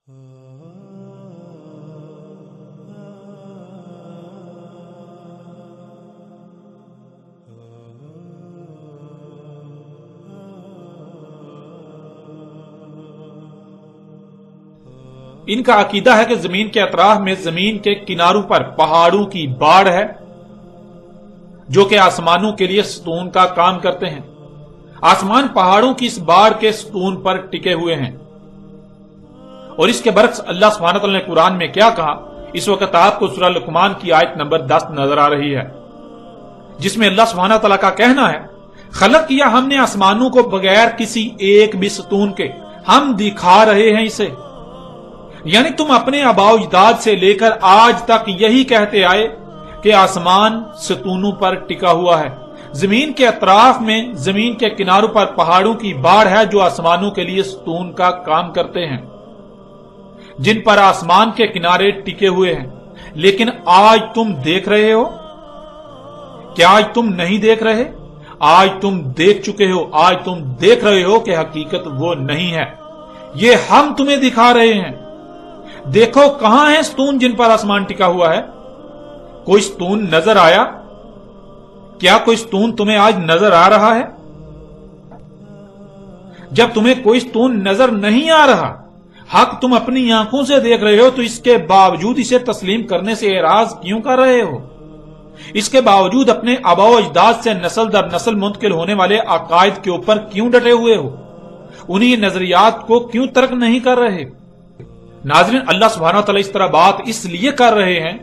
ان کا عقیدہ ہے کہ زمین کے اطراف میں زمین کے کناروں پر پہاڑوں کی باڑ ہے جو کہ آسمانوں کے لیے ستون کا کام کرتے ہیں۔ آسمان پہاڑوں کی اس باڑ کے ستون پر ٹکے ہوئے ہیں، اور اس کے برعکس اللہ سبحانہ تعالیٰ نے قرآن میں کیا کہا، اس وقت آپ کو سورہ لقمان کی آیت نمبر 10 نظر آ رہی ہے، جس میں اللہ سبحانہ تعالیٰ کا کہنا ہے، خلق کیا ہم نے آسمانوں کو بغیر کسی ایک بھی ستون کے، ہم دکھا رہے ہیں اسے۔ یعنی تم اپنے آباء و اجداد سے لے کر آج تک یہی کہتے آئے کہ آسمان ستونوں پر ٹکا ہوا ہے، زمین کے اطراف میں زمین کے کناروں پر پہاڑوں کی باڑ ہے جو آسمانوں کے لیے ستون کا کام کرتے ہیں، جن پر آسمان کے کنارے ٹکے ہوئے ہیں۔ لیکن آج تم دیکھ رہے ہو؟ کیا آج تم نہیں دیکھ رہے؟ آج تم دیکھ چکے ہو، آج تم دیکھ رہے ہو کہ حقیقت وہ نہیں ہے، یہ ہم تمہیں دکھا رہے ہیں۔ دیکھو کہاں ہے ستون جن پر آسمان ٹکا ہوا ہے؟ کوئی ستون نظر آیا؟ کیا کوئی ستون تمہیں آج نظر آ رہا ہے؟ جب تمہیں کوئی ستون نظر نہیں آ رہا، حق تم اپنی آنکھوں سے دیکھ رہے ہو، تو اس کے باوجود اسے تسلیم کرنے سے اعراض کیوں کر رہے ہو؟ اس کے باوجود اپنے آباء و اجداد سے نسل در نسل منتقل ہونے والے عقائد کے اوپر کیوں ڈٹے ہوئے ہو؟ انہی نظریات کو کیوں ترک نہیں کر رہے؟ ناظرین، اللہ سبحانہ وتعالی اس طرح بات اس لیے کر رہے ہیں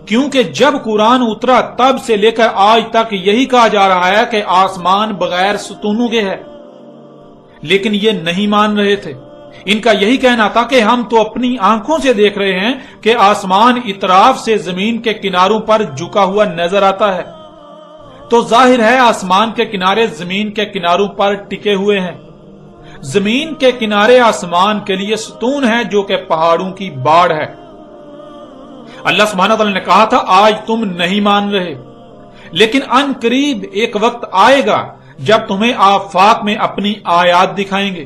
کیونکہ جب قرآن اترا تب سے لے کر آج تک یہی کہا جا رہا ہے کہ آسمان بغیر ستونوں کے ہے، لیکن یہ نہیں مان رہے تھے۔ ان کا یہی کہنا تھا کہ ہم تو اپنی آنکھوں سے دیکھ رہے ہیں کہ آسمان اطراف سے زمین کے کناروں پر جھکا ہوا نظر آتا ہے، تو ظاہر ہے آسمان کے کنارے زمین کے کناروں پر ٹکے ہوئے ہیں۔ زمین کے کنارے آسمان کے لیے ستون ہے جو کہ پہاڑوں کی باڑ ہے۔ اللہ سبحانہ تعالیٰ نے کہا تھا آج تم نہیں مان رہے، لیکن ان قریب ایک وقت آئے گا جب تمہیں آفاق میں اپنی آیات دکھائیں گے،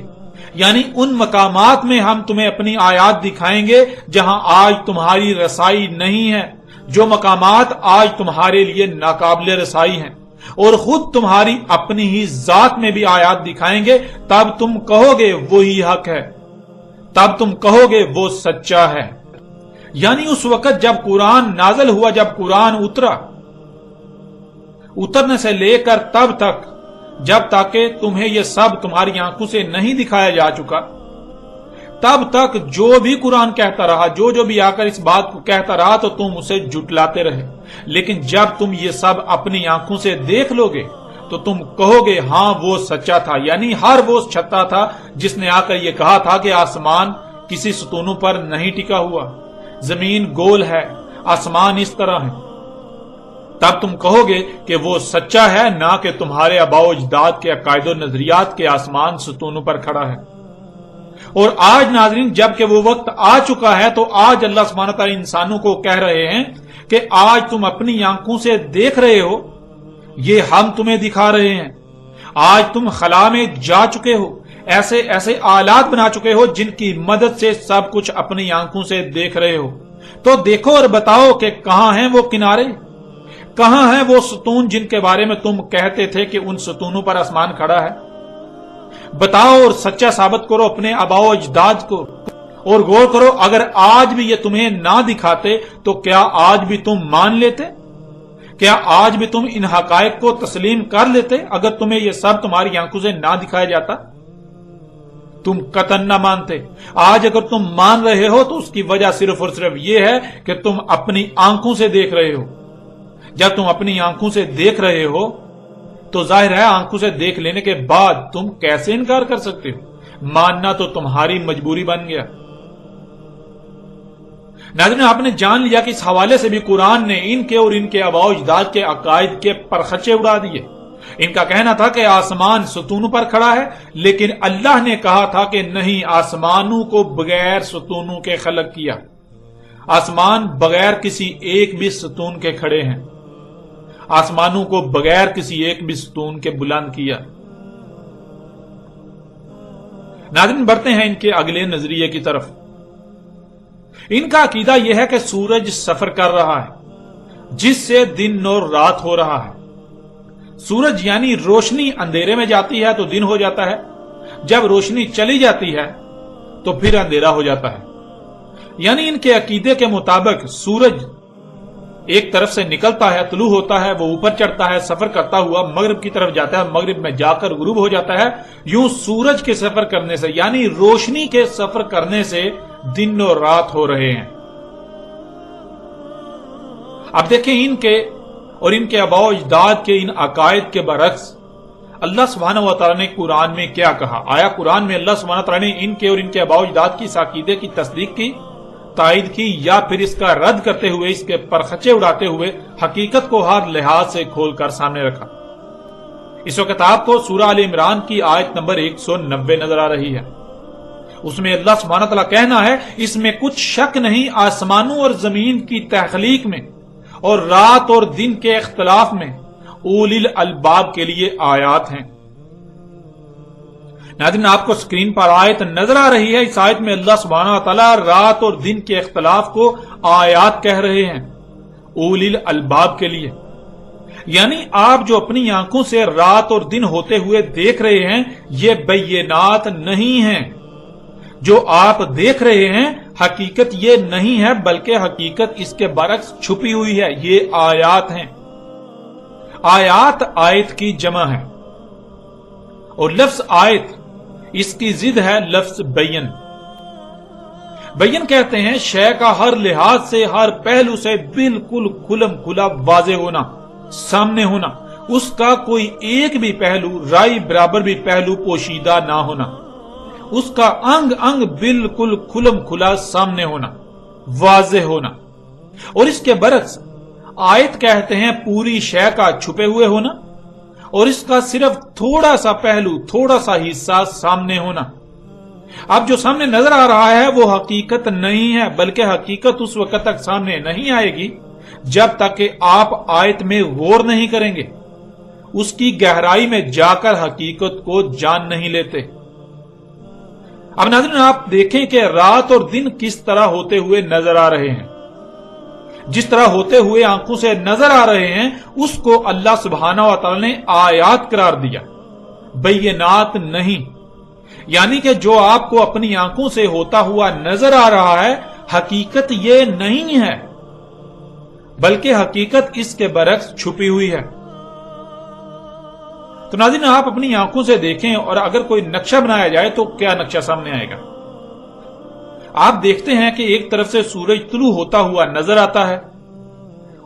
یعنی ان مقامات میں ہم تمہیں اپنی آیات دکھائیں گے جہاں آج تمہاری رسائی نہیں ہے، جو مقامات آج تمہارے لیے ناقابل رسائی ہیں، اور خود تمہاری اپنی ہی ذات میں بھی آیات دکھائیں گے، تب تم کہو گے وہی حق ہے، تب تم کہو گے وہ سچا ہے۔ یعنی اس وقت جب قرآن نازل ہوا، جب قرآن اترا، اترنے سے لے کر تب تک جب تک کہ تمہیں یہ سب تمہاری آنکھوں سے نہیں دکھایا جا چکا، تب تک جو بھی قرآن کہتا رہا، جو بھی آ کر اس بات کو کہتا رہا، تو تم اسے جھٹلاتے رہے۔ لیکن جب تم یہ سب اپنی آنکھوں سے دیکھ لو گے تو تم کہو گے ہاں وہ سچا تھا۔ یعنی ہر وہ سچا تھا جس نے آ کر یہ کہا تھا کہ آسمان کسی ستونوں پر نہیں ٹکا ہوا، زمین گول ہے، آسمان اس طرح ہے، تب تم کہو گے کہ وہ سچا ہے، نہ کہ تمہارے آباء و اجداد کے عقائد و نظریات کے آسمان ستونوں پر کھڑا ہے۔ اور آج ناظرین جب کہ وہ وقت آ چکا ہے، تو آج اللہ سبحانہ تعالیٰ انسانوں کو کہہ رہے ہیں کہ آج تم اپنی آنکھوں سے دیکھ رہے ہو، یہ ہم تمہیں دکھا رہے ہیں۔ آج تم خلا میں جا چکے ہو، ایسے ایسے آلات بنا چکے ہو جن کی مدد سے سب کچھ اپنی آنکھوں سے دیکھ رہے ہو، تو دیکھو اور بتاؤ کہ کہاں ہیں وہ کنارے، کہاں ہیں وہ ستون جن کے بارے میں تم کہتے تھے کہ ان ستونوں پر آسمان کھڑا ہے؟ بتاؤ اور سچا ثابت کرو اپنے آباء و اجداد کو، اور غور کرو اگر آج بھی یہ تمہیں نہ دکھاتے تو کیا آج بھی تم مان لیتے؟ کیا آج بھی تم ان حقائق کو تسلیم کر لیتے اگر تمہیں یہ سب تمہاری آنکھوں سے نہ دکھایا جاتا؟ تم قطعاً نہ مانتے۔ آج اگر تم مان رہے ہو تو اس کی وجہ صرف اور صرف یہ ہے کہ تم اپنی آنکھوں سے دیکھ رہے ہو۔ جب تم اپنی آنکھوں سے دیکھ رہے ہو تو ظاہر ہے آنکھوں سے دیکھ لینے کے بعد تم کیسے انکار کر سکتے ہو؟ ماننا تو تمہاری مجبوری بن گیا۔ ناظرین، آپ نے جان لیا کہ اس حوالے سے بھی قرآن نے ان کے اور ان کے آباء و اجداد کے عقائد کے پرخچے اڑا دیے۔ ان کا کہنا تھا کہ آسمان ستونوں پر کھڑا ہے، لیکن اللہ نے کہا تھا کہ نہیں، آسمانوں کو بغیر ستونوں کے خلق کیا، آسمان بغیر کسی ایک بھی ستون کے کھڑے ہیں، آسمانوں کو بغیر کسی ایک بھی ستون کے بلند کیا۔ ناظرین، بڑھتے ہیں ان کے اگلے نظریے کی طرف۔ इनका अकीदा यह है कि सूरज सफर कर रहा है, जिससे दिन और रात हो रहा है। सूरज यानी रोशनी अंधेरे में जाती है तो दिन हो जाता है, जब रोशनी चली जाती है तो फिर अंधेरा हो जाता है। यानी इनके अकीदे के मुताबिक सूरज एक तरफ से निकलता है, तुलू होता है, वो ऊपर चढ़ता है, सफर करता हुआ मगरिब की तरफ जाता है, मगरिब में जाकर गुरूब हो जाता है। यूं सूरज के सफर करने से यानी रोशनी के सफर करने से दिन और रात हो रहे हैं। अब देखें इनके और इनके आबाओ अजदाद के इन अकायद के बरक्स अल्लाह सुब्हानहू व तआला ने कुरान में क्या कहा। आया कुरान में अल्लाह सुब्हानहू व तआला ने इनके और इनके आबाओ अजदाद की इस अकीदे की तस्दीक की, तायद की, या फिर इसका रद्द करते हुए, इसके परखचे उड़ाते हुए हकीकत को हर लिहाज से खोलकर सामने रखा। इस वक्त आपको सूरह आल इमरान की आयत नंबर 190 नजर आ रही है। उसमें अल्लाह सुब्हानहू व तआला कहना है, इसमें कुछ शक नहीं, आसमानों और जमीन की तख्लीक में और रात और दिन के इख्तिलाफ में उलिल अलबाब के लिए आयात हैं। नाज़रीन, आपको स्क्रीन पर आयत नजर आ रही है। इस आयत में अल्लाह सुब्हानहू व तआला रात और दिन के इख्तिलाफ को आयात कह रहे हैं उलिल अलबाब के लिए। यानी आप जो अपनी आंखों से रात और दिन होते हुए देख रहे हैं, ये बैयनात नहीं हैं। जो आप देख रहे हैं हकीकत ये नहीं है, बल्कि हकीकत इसके बरक्स छुपी हुई है। ये आयात हैं। आयात आयत की जमा है और लफ्ज आयत इसकी जिद है लफ्ज बैयन। बैयन कहते हैं शय का हर लिहाज से, हर पहलू से बिल्कुल खुलम खुला वाज़ेह होना, सामने होना, उसका कोई एक भी पहलू, राई बराबर भी पहलू पोशीदा ना होना, उसका अंग अंग बिल्कुल खुलम खुला सामने होना, वाज़ेह होना। और इसके बरक्स आयत कहते हैं पूरी शय का छुपे हुए होना और इसका सिर्फ थोड़ा सा पहलू, थोड़ा सा हिस्सा सामने होना। अब जो सामने नजर आ रहा है वो हकीकत नहीं है, बल्कि हकीकत उस वक्त तक सामने नहीं आएगी जब तक कि आप आयत में गौर नहीं करेंगे, उसकी गहराई में जाकर हकीकत को जान नहीं लेते। अब नाज़रीन, आप देखें कि रात और दिन किस तरह होते हुए नजर आ रहे हैं। जिस तरह होते हुए आंखों से नजर आ रहे हैं उसको अल्लाह सुब्हानहू व तआला ने आयात करार दिया, बैयनात नहीं। यानी कि जो आपको अपनी आंखों से होता हुआ नजर आ रहा है हकीकत ये नहीं है, बल्कि हकीकत इसके बरक्स छुपी हुई है। तो नाज़रीन, आप अपनी आंखों से देखें और अगर कोई नक्शा बनाया जाए तो क्या नक्शा सामने आएगा। आप देखते हैं कि एक तरफ से सूरज तुलू होता हुआ नजर आता है,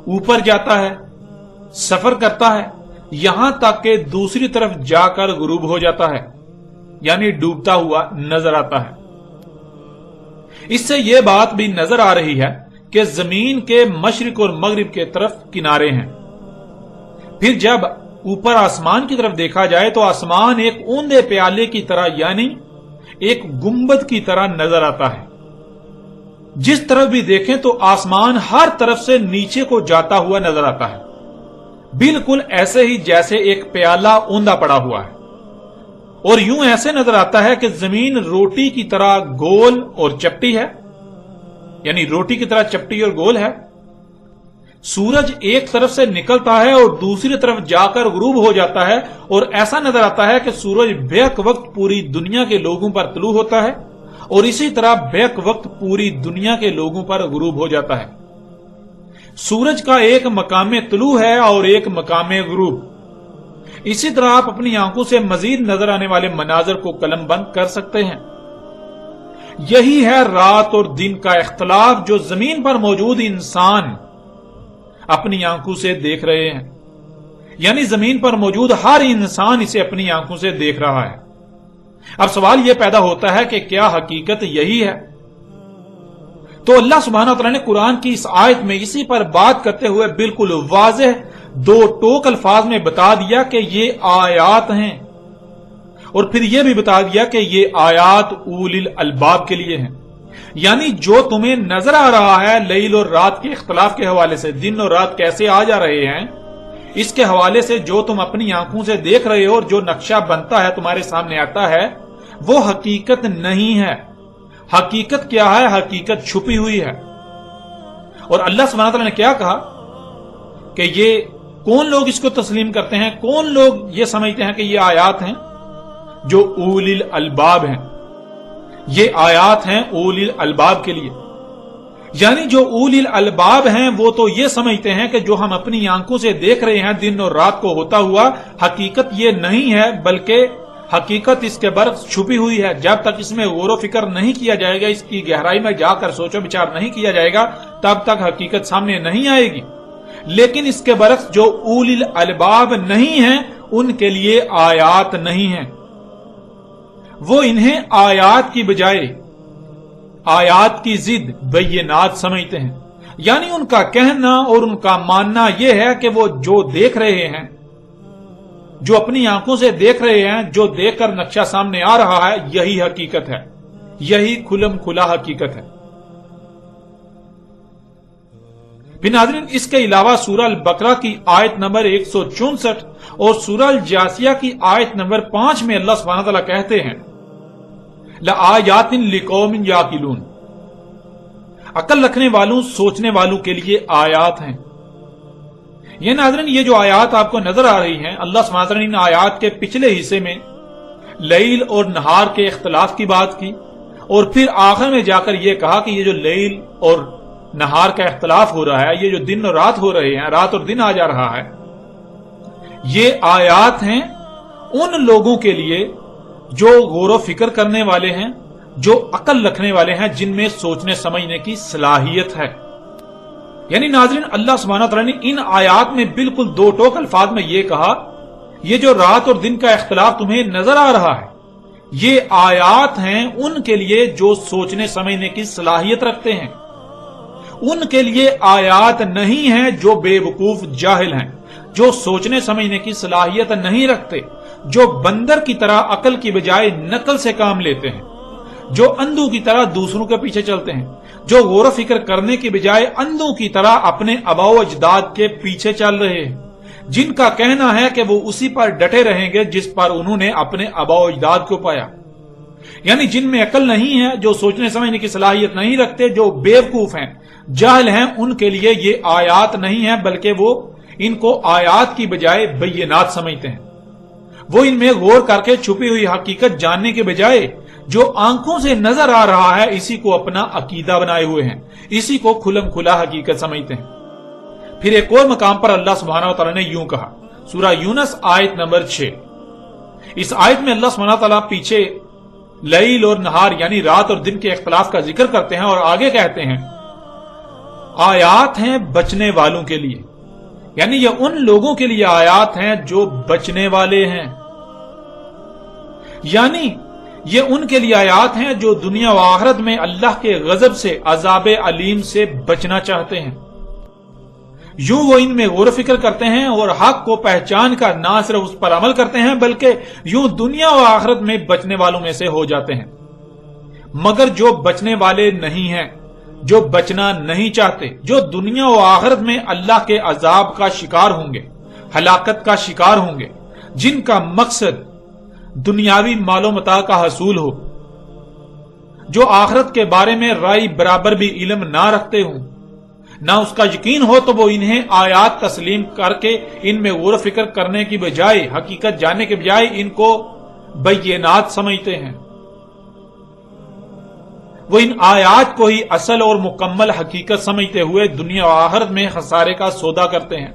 ऊपर जाता है, सफर करता है, यहां तक कि दूसरी तरफ जाकर गुरूब हो जाता है, यानी डूबता हुआ नजर आता है। इससे यह बात भी नजर आ रही है कि जमीन के मशरिक और मगरिब के तरफ किनारे हैं। फिर जब ऊपर आसमान की तरफ देखा जाए तो आसमान एक ऊंधे प्याले की तरह, यानी एक गुंबद की तरह नजर आता है। जिस तरफ भी देखें तो आसमान हर तरफ से नीचे को जाता हुआ नजर आता है, बिल्कुल ऐसे ही जैसे एक प्याला ऊंधा पड़ा हुआ है। और यूं ऐसे नजर आता है कि जमीन रोटी की तरह गोल और चपटी है, यानी रोटी की तरह चपटी और गोल है। सूरज एक तरफ से निकलता है और दूसरी तरफ जाकर गुरूब हो जाता है और ऐसा नजर आता है कि सूरज बेक वक्त पूरी दुनिया के लोगों पर तुलू होता है और इसी तरह बेक वक्त पूरी दुनिया के लोगों पर गुरूब हो जाता है। सूरज का एक मकामे तुलू है और एक मकामे गुरूब। इसी तरह आप अपनी आंखों से मजीद नजर आने वाले मनाजर को कलम बंद कर सकते हैं। यही है रात और दिन का इख्तलाफ जो जमीन पर मौजूद इंसान अपनी आंखों से देख रहे हैं, यानी जमीन पर मौजूद हर इंसान इसे अपनी आंखों से देख रहा है। अब सवाल यह पैदा होता है कि क्या हकीकत यही है। तो अल्लाह सुब्हानहू व तआला ने कुरान की इस आयत में इसी पर बात करते हुए बिल्कुल वाज़ेह दो टोक अल्फाज में बता दिया कि ये आयात हैं और फिर यह भी बता दिया कि ये आयात उलिल अलबाब के लिए हैं। यानी जो तुम्हें नजर आ रहा है लैल और रात के इख्तिलाफ के हवाले से, दिन और रात कैसे आ जा रहे हैं, इसके हवाले से जो तुम अपनी आंखों से देख रहे हो और जो नक्शा बनता है तुम्हारे सामने आता है वो हकीकत नहीं है। हकीकत क्या है? हकीकत छुपी हुई है। और अल्लाह सुब्हानहू व तआला ने क्या कहा कि ये कौन लोग इसको तस्लीम करते हैं, कौन लोग ये समझते हैं कि ये आयात हैं? जो उलिल अलबाब हैं। ये आयात हैं उलिल अलबाब के लिए। यानी जो उलिल अलबाब हैं वो तो ये समझते हैं कि जो हम अपनी आंखों से देख रहे हैं दिन और रात को होता हुआ, हकीकत ये नहीं है, बल्कि हकीकत इसके बरक्स छुपी हुई है। जब तक इसमें गौर फिक्र नहीं किया जाएगा, इसकी गहराई में जाकर सोचो विचार नहीं किया जाएगा, तब तक हकीकत सामने नहीं आएगी। लेकिन इसके बरक्स जो उलिल अलबाब नहीं है, उनके लिए आयात नहीं है। वो इन्हें आयात की बजाय आयात की जिद बैयनात समझते हैं। यानी उनका कहना और उनका मानना यह है कि वो जो देख रहे हैं, जो अपनी आंखों से देख रहे हैं, जो देखकर नक्शा सामने आ रहा है, यही हकीकत है, यही खुलम खुला हकीकत है। फिर नाज़रीन, इसके अलावा सूरह अल बकरा की आयत नंबर 164 और सूरह अल जासिया की आयत नंबर 5 में अल्लाह सुब्हानहू व तआला कहते हैं, लआयातिन लिकौमिन याकिलून, अकल रखने वालों, सोचने वालों के लिए आयात हैं। ये नाज़रीन, ये जो आयात आपको नजर आ रही हैं, अल्लाह सुब्हानहू व तआला ने इन आयात के पिछले हिस्से में लैल और नहार के इख्तिलाफ की बात की और फिर आखिर में जाकर यह कहा कि ये जो लैल और नहार का इख्तिलाफ हो रहा है, ये जो दिन और रात हो रहे हैं, रात और दिन आ जा रहा है, ये आयात हैं उन लोगों के लिए जो गौर फिक्र करने वाले हैं, जो अकल रखने वाले हैं, जिनमें सोचने समझने की सलाहियत है। यानी नाज़रीन, अल्लाह सुब्हानहू व तआला ने इन आयात में बिल्कुल दो टोक अल्फाज में यह कहा, ये जो रात और दिन का इख्तिलाफ तुम्हें नजर आ रहा है, ये आयात हैं उनके लिए जो सोचने समझने की सलाहियत रखते हैं। उनके लिए आयात नहीं है जो बेवकूफ जाहिल हैं, जो सोचने समझने की सलाहियत नहीं रखते, जो बंदर की तरह अकल की बजाय नकल से काम लेते हैं, जो अंधों की तरह दूसरों के पीछे चलते हैं, जो गौर फिक्र करने की बजाय अंधों की तरह अपने आबाओ अजदाद के पीछे चल रहे हैं, जिनका कहना है कि वो उसी पर डटे रहेंगे जिस पर उन्होंने अपने आबाओ अजदाद को पाया। यानी जिनमें अकल नहीं है, जो सोचने समझने की सलाहियत नहीं रखते, जो बेवकूफ हैं, जाहिल हैं, उनके लिए ये आयात नहीं है, बल्कि वो इनको आयात की बजाय बैयनात समझते हैं। वो इनमें गौर करके छुपी हुई हकीकत जानने के बजाय जो आंखों से नजर आ रहा है, इसी को अपना अकीदा बनाए हुए हैं, इसी को खुलम खुला हकीकत समझते हैं। फिर एक और मकाम पर अल्लाह सुब्हानहू व तआला ने यूं कहा, सूरह यूनुस आयत नंबर 6। इस आयत में अल्लाह सुब्हानहू व तआला पीछे लैल और नहार यानी रात और दिन के इख्तिलाफ का जिक्र करते हैं और आगे कहते हैं, आयात हैं बचने वालों के लिए। यानी ये उन लोगों के लिए आयात हैं जो बचने वाले हैं। यानी ये उनके लिए आयात हैं जो दुनिया व आखिरत में अल्लाह के गजब से, अजाब अलीम से बचना चाहते हैं। यूं वो इनमें गौर फिक्र करते हैं और हक को पहचान कर ना सिर्फ उस पर अमल करते हैं, बल्कि यूं दुनिया व आखिरत में बचने वालों में से हो जाते हैं। मगर जो बचने वाले नहीं हैं, जो बचना नहीं चाहते, जो दुनिया व आखिरत में अल्लाह के अजाब का शिकार होंगे, हलाकत का शिकार होंगे, जिनका मकसद दुनियावी मालो मता का हसूल हो, जो आखिरत के बारे में राय बराबर भी इल्म ना रखते हों, ना उसका यकीन हो, तो वो इन्हें आयात तस्लीम करके इनमें गौर फिक्र करने की बजाय, हकीकत जानने के बजाय इनको बैयनात समझते हैं। वो इन आयात को ही असल और मुकम्मल हकीकत समझते हुए दुनिया और आखिरत में खसारे का सौदा करते हैं।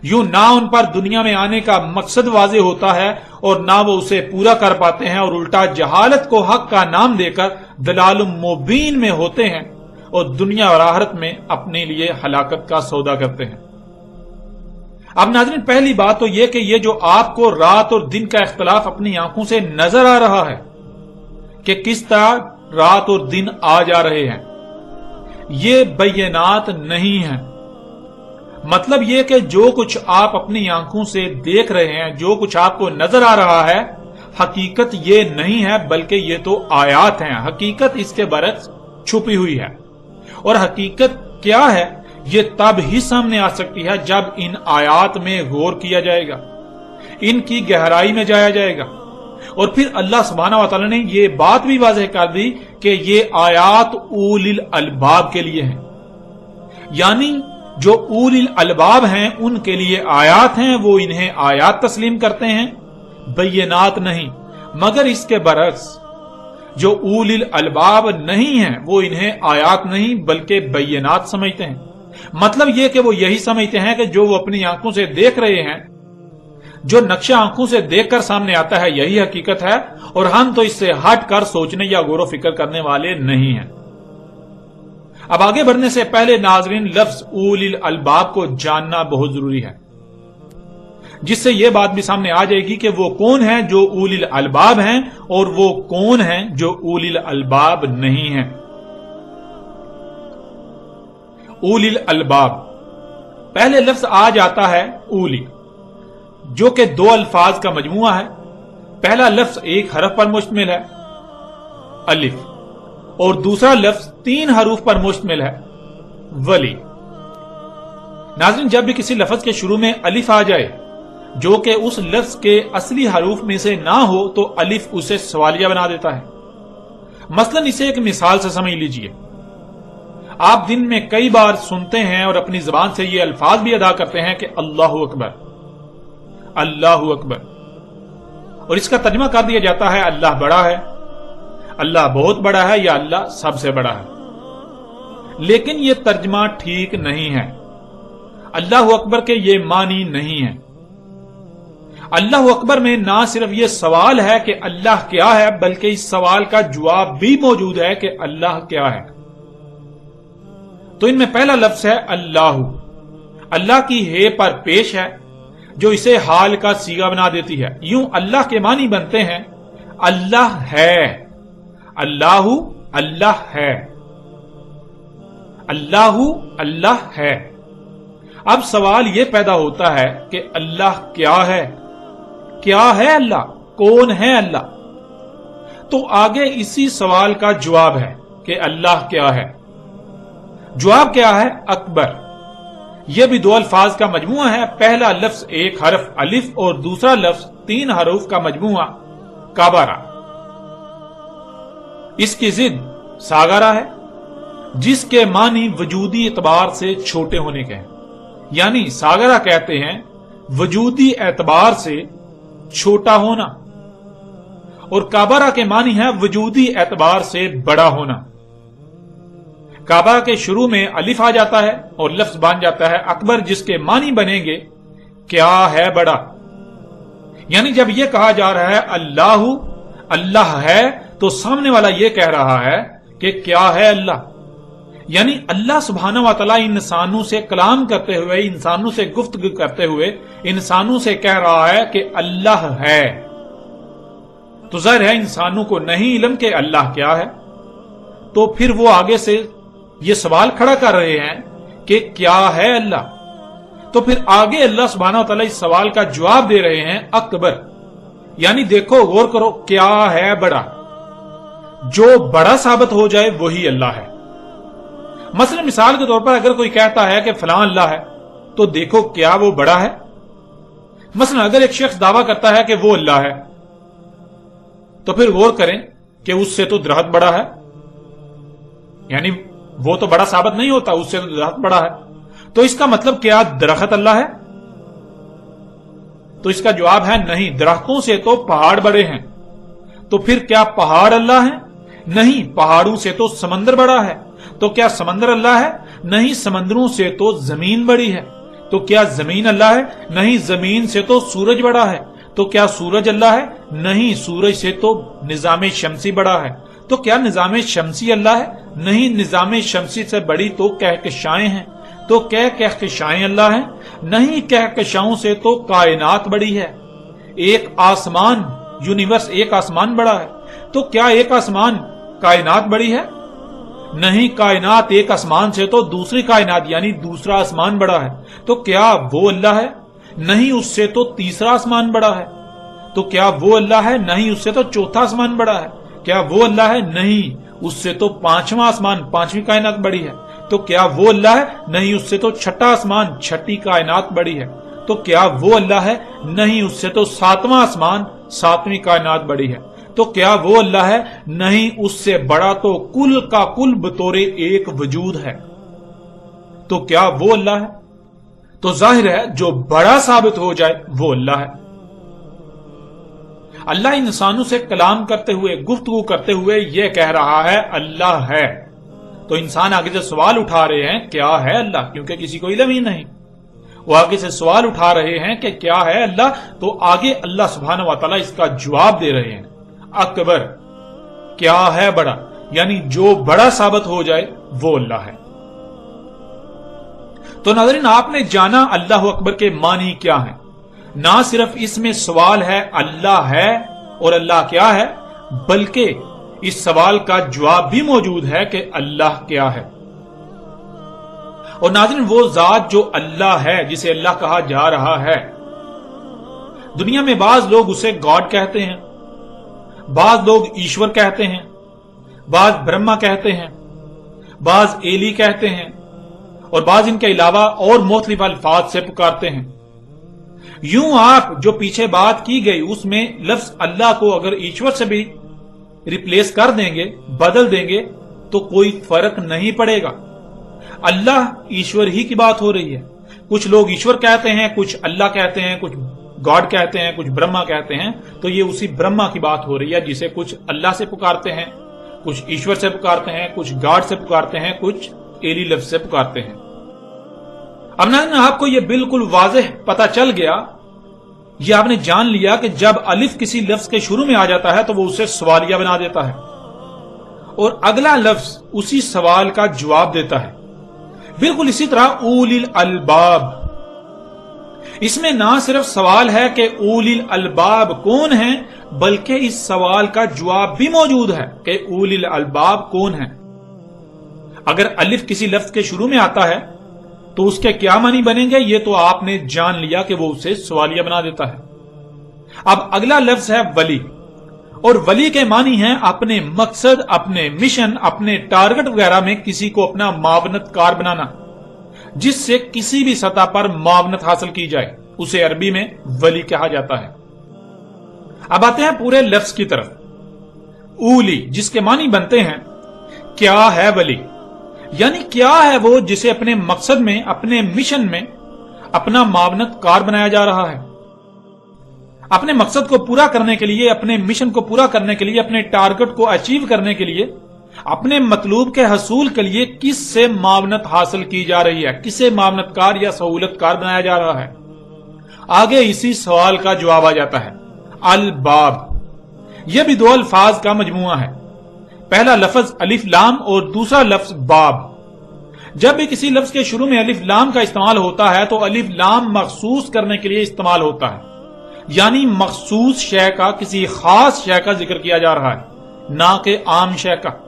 यूं ना उन पर दुनिया में आने का मकसद वाज़ेह होता है और ना वो उसे पूरा कर पाते हैं, और उल्टा जहालत को हक का नाम देकर दलालुम मुबीन में होते हैं और दुनिया और आखिरत में अपने लिए हलाकत का सौदा करते हैं। अब नाज़रीन, पहली बात तो यह कि ये जो आपको रात और दिन का इख्तिलाफ अपनी आंखों से नजर आ रहा है कि किस तरह रात और दिन आ जा रहे हैं, ये बैयनात नहीं है। मतलब यह कि जो कुछ आप अपनी आंखों से देख रहे हैं, जो कुछ आपको नजर आ रहा है, हकीकत ये नहीं है, बल्कि ये तो आयात हैं। हकीकत इसके बरक्स छुपी हुई है। और हकीकत क्या है, ये तब ही सामने आ सकती है जब इन आयात में गौर किया जाएगा, इनकी गहराई में जाया जाएगा, اور پھر اللہ سبحانہ و تعالی نے یہ بات بھی واضح کر دی کہ یہ آیات اولی الالباب کے لیے ہیں، یعنی جو اولی الالباب ہیں ان کے لیے آیات ہیں، وہ انہیں آیات تسلیم کرتے ہیں، بینات نہیں۔ مگر اس کے برعکس جو اولی الالباب نہیں ہیں وہ انہیں آیات نہیں بلکہ بینات سمجھتے ہیں۔ مطلب یہ کہ وہ یہی سمجھتے ہیں کہ جو وہ اپنی آنکھوں سے دیکھ رہے ہیں، جو نقشہ آنکھوں سے دیکھ کر سامنے آتا ہے یہی حقیقت ہے، اور ہم تو اس سے ہٹ کر سوچنے یا غور و فکر کرنے والے نہیں ہیں۔ اب آگے بڑھنے سے پہلے ناظرین لفظ اولی الالباب کو جاننا بہت ضروری ہے، جس سے یہ بات بھی سامنے آ جائے گی کہ وہ کون ہیں جو اولی الالباب ہیں اور وہ کون ہیں جو اولی الالباب نہیں ہیں۔ اولی الالباب، پہلے لفظ آ جاتا ہے اولی، جو کہ دو الفاظ کا مجموعہ ہے۔ پہلا لفظ ایک حرف پر مشتمل ہے، الف، اور دوسرا لفظ 3 حروف پر مشتمل ہے، ولی۔ ناظرین جب بھی کسی لفظ کے شروع میں الف آ جائے جو کہ اس لفظ کے اصلی حروف میں سے نہ ہو تو الف اسے سوالیہ بنا دیتا ہے۔ مثلا اسے ایک مثال سے سمجھ لیجئے، آپ دن میں کئی بار سنتے ہیں اور اپنی زبان سے یہ الفاظ بھی ادا کرتے ہیں کہ اللہ اکبر، اللہ اکبر، اور اس کا ترجمہ کر دیا جاتا ہے اللہ بڑا ہے، اللہ بہت بڑا ہے، یا اللہ سب سے بڑا ہے۔ لیکن یہ ترجمہ ٹھیک نہیں ہے، اللہ اکبر کے یہ معنی نہیں ہے۔ اللہ اکبر میں نہ صرف یہ سوال ہے کہ اللہ کیا ہے، بلکہ اس سوال کا جواب بھی موجود ہے کہ اللہ کیا ہے۔ تو ان میں پہلا لفظ ہے اللہ، اللہ کی ہے پر پیش ہے جو اسے حال کا صیغہ بنا دیتی ہے۔ یوں اللہ کے معنی بنتے ہیں اللہ ہے، اللہ اللہ ہے، اللہ اللہ ہے۔ اب سوال یہ پیدا ہوتا ہے کہ اللہ کیا ہے؟ کیا ہے اللہ؟ کون ہے اللہ؟ تو آگے اسی سوال کا جواب ہے کہ اللہ کیا ہے۔ جواب کیا ہے؟ اکبر۔ یہ بھی 2 الفاظ کا مجموعہ ہے، پہلا لفظ ایک حرف الف اور دوسرا لفظ 3 حروف کا مجموعہ کابارہ۔ اس کی ضد ساگارا ہے، جس کے معنی وجودی اعتبار سے چھوٹے ہونے کے ہیں، یعنی ساگارا کہتے ہیں وجودی اعتبار سے چھوٹا ہونا، اور کابارہ کے معنی ہے وجودی اعتبار سے بڑا ہونا۔ کعبہ کے شروع میں الف آ جاتا ہے اور لفظ بن جاتا ہے اکبر، جس کے معنی بنیں گے کیا ہے بڑا۔ یعنی جب یہ کہا جا رہا ہے اللہ اللہ ہے تو سامنے والا یہ کہہ رہا ہے کہ کیا ہے اللہ، یعنی اللہ سبحانہ و تعالی انسانوں سے کلام کرتے ہوئے، انسانوں سے گفتگو کرتے ہوئے انسانوں سے کہہ رہا ہے کہ اللہ ہے۔ تو ظاہر ہے انسانوں کو نہیں علم کہ اللہ کیا ہے، تو پھر وہ آگے سے یہ سوال کھڑا کر رہے ہیں کہ کیا ہے اللہ۔ تو پھر آگے اللہ سبحانہ و تعالی اس سوال کا جواب دے رہے ہیں اکبر، یعنی دیکھو غور کرو کیا ہے بڑا، جو بڑا ثابت ہو جائے وہی اللہ ہے۔ مثلا مثال کے طور پر اگر کوئی کہتا ہے کہ فلاں اللہ ہے تو دیکھو کیا وہ بڑا ہے۔ مثلا اگر ایک شخص دعویٰ کرتا ہے کہ وہ اللہ ہے تو پھر غور کریں کہ اس سے تو درخت بڑا ہے، یعنی وہ تو بڑا ثابت نہیں ہوتا، اس سے تو درخت بڑا ہے، تو اس کا مطلب کیا درخت اللہ ہے؟ تو اس کا جواب ہے نہیں، درختوں سے تو پہاڑ بڑے ہیں۔ تو پھر کیا پہاڑ اللہ ہیں؟ نہیں، پہاڑوں سے تو سمندر بڑا ہے۔ تو کیا سمندر اللہ ہے؟ نہیں، سمندروں سے تو زمین بڑی ہے۔ تو کیا زمین اللہ ہے؟ نہیں، زمین سے تو سورج بڑا ہے۔ تو کیا سورج اللہ ہے؟ نہیں، سورج سے تو نظام شمسی بڑا ہے۔ تو کیا نظام شمسی اللہ ہے؟ نہیں، نظام شمسی سے بڑی تو کہکشائیں ہیں۔ تو کیا کہکشائیں اللہ ہیں؟ نہیں، کہکشاؤں سے تو کائنات بڑی ہے۔ ایک آسمان، یونیورس، ایک آسمان بڑا ہے۔ تو کیا ایک آسمان کائنات بڑی ہے؟ نہیں، کائنات ایک آسمان سے تو دوسری کائنات یعنی دوسرا آسمان بڑا ہے۔ تو کیا وہ اللہ ہے؟ نہیں، اس سے تو تیسرا آسمان بڑا ہے۔ تو کیا وہ اللہ ہے؟ نہیں، اس سے تو چوتھا آسمان بڑا ہے۔ کیا وہ اللہ ہے؟ نہیں، اس سے تو پانچواں آسمان، پانچویں کائنات بڑی ہے۔ تو کیا وہ اللہ ہے؟ نہیں، اس سے تو چھٹا آسمان، چھٹی کائنات بڑی ہے۔ تو کیا وہ اللہ ہے؟ نہیں، اس سے تو ساتواں آسمان، सातवीं कायनात बड़ी है। तो क्या वो अल्लाह है? नहीं, उससे बड़ा तो कुल का कुल बतौरे एक वजूद है। तो क्या वो अल्लाह है? तो जाहिर है जो बड़ा साबित हो जाए वो अल्लाह है। अल्लाह इंसानों से कलाम करते हुए, गुफ्तगू करते हुए यह कह रहा है अल्लाह है। तो इंसान आगे से सवाल उठा रहे हैं क्या है अल्लाह, क्योंकि किसी को इल्म ही नहीं। वो आगे से सवाल उठा रहे हैं कि क्या है अल्लाह, तो आगे अल्लाह सुब्हानहू व तआला इसका जवाब दे रहे हैं। अकबर, क्या है बड़ा, यानी जो बड़ा साबित हो जाए वो अल्लाह है। तो नाज़रीन, आपने जाना अल्लाह अकबर के मानी क्या है। ना सिर्फ इसमें सवाल है अल्लाह है और अल्लाह क्या है, बल्कि इस सवाल का जवाब भी मौजूद है कि अल्लाह क्या है। और नाज़रीन, वो जात जो अल्लाह है, जिसे अल्लाह कहा जा रहा है, दुनिया में बाज लोग उसे गॉड कहते हैं, बाज लोग ईश्वर कहते हैं, बाज ब्रह्मा कहते हैं, बाज एली कहते हैं और बाज इनके अलावा और मुख्तलिफ अल्फाज से पुकारते हैं। यूं आप जो पीछे बात की गई उसमें लफ्ज अल्लाह को अगर ईश्वर से भी रिप्लेस कर देंगे, बदल देंगे, तो कोई फर्क नहीं पड़ेगा। अल्लाह ईश्वर ही की बात हो रही है। कुछ लोग ईश्वर कहते हैं, कुछ अल्लाह कहते हैं, कुछ गॉड कहते हैं, कुछ ब्रह्मा कहते हैं। तो ये उसी ब्रह्मा की बात हो रही है जिसे कुछ अल्लाह से पुकारते हैं, कुछ ईश्वर से पुकारते हैं, कुछ गॉड से पुकारते हैं, कुछ एली लफ्ज से पुकारते हैं। अब ना आपको यह बिल्कुल वाज़ेह पता चल गया, यह आपने जान लिया कि जब अलिफ किसी लफ्ज के शुरू में आ जाता है तो वो उसे सवालिया बना देता है और अगला लफ्ज उसी सवाल का जवाब देता है। बिल्कुल इसी तरह उलिल अलबाब, इसमें ना सिर्फ सवाल है कि उलिल अलबाब कौन है, बल्कि इस सवाल का जवाब भी मौजूद है कि उलिल अलबाब कौन है। अगर अलिफ किसी लफ्ज के शुरू में आता है तो उसके क्या मानी बनेंगे, ये तो आपने जान लिया कि वो उसे सवालिया बना देता है। अब अगला लफ्ज है वली, और वली के मानी है अपने मकसद, अपने मिशन, अपने टारगेट वगैरह में किसी को अपना मावनतकार बनाना, जिससे किसी भी सतह पर मावनत हासिल की जाए, उसे अरबी में वली कहा जाता है। अब आते हैं पूरे लफ्ज की तरफ। उली, जिसके मानी बनते हैं क्या है वली, यानी क्या है वो जिसे अपने मकसद में, अपने मिशन में अपना मावनतकार बनाया जा रहा है। अपने मकसद को पूरा करने के लिए, अपने मिशन को पूरा करने के लिए, अपने टारगेट को अचीव करने के लिए, अपने मतलूब के हसूल के लिए किस से मावनत हासिल की जा रही है, किसे मावनतकार या सहूलतकार बनाया जा रहा है। आगे इसी सवाल का जवाब आ जाता है अल बाब। यह भी दो अल्फाज का मजमुआ है, पहला लफ्ज अलिफ लाम और दूसरा लफ्ज बाब। जब भी किसी लफ्ज के शुरू में अलिफ लाम का इस्तेमाल होता है तो अलिफ लाम मखसूस करने के लिए इस्तेमाल होता है, यानी मखसूस शय का, किसी खास शय का जिक्र किया जा रहा है, ना कि आम शय का।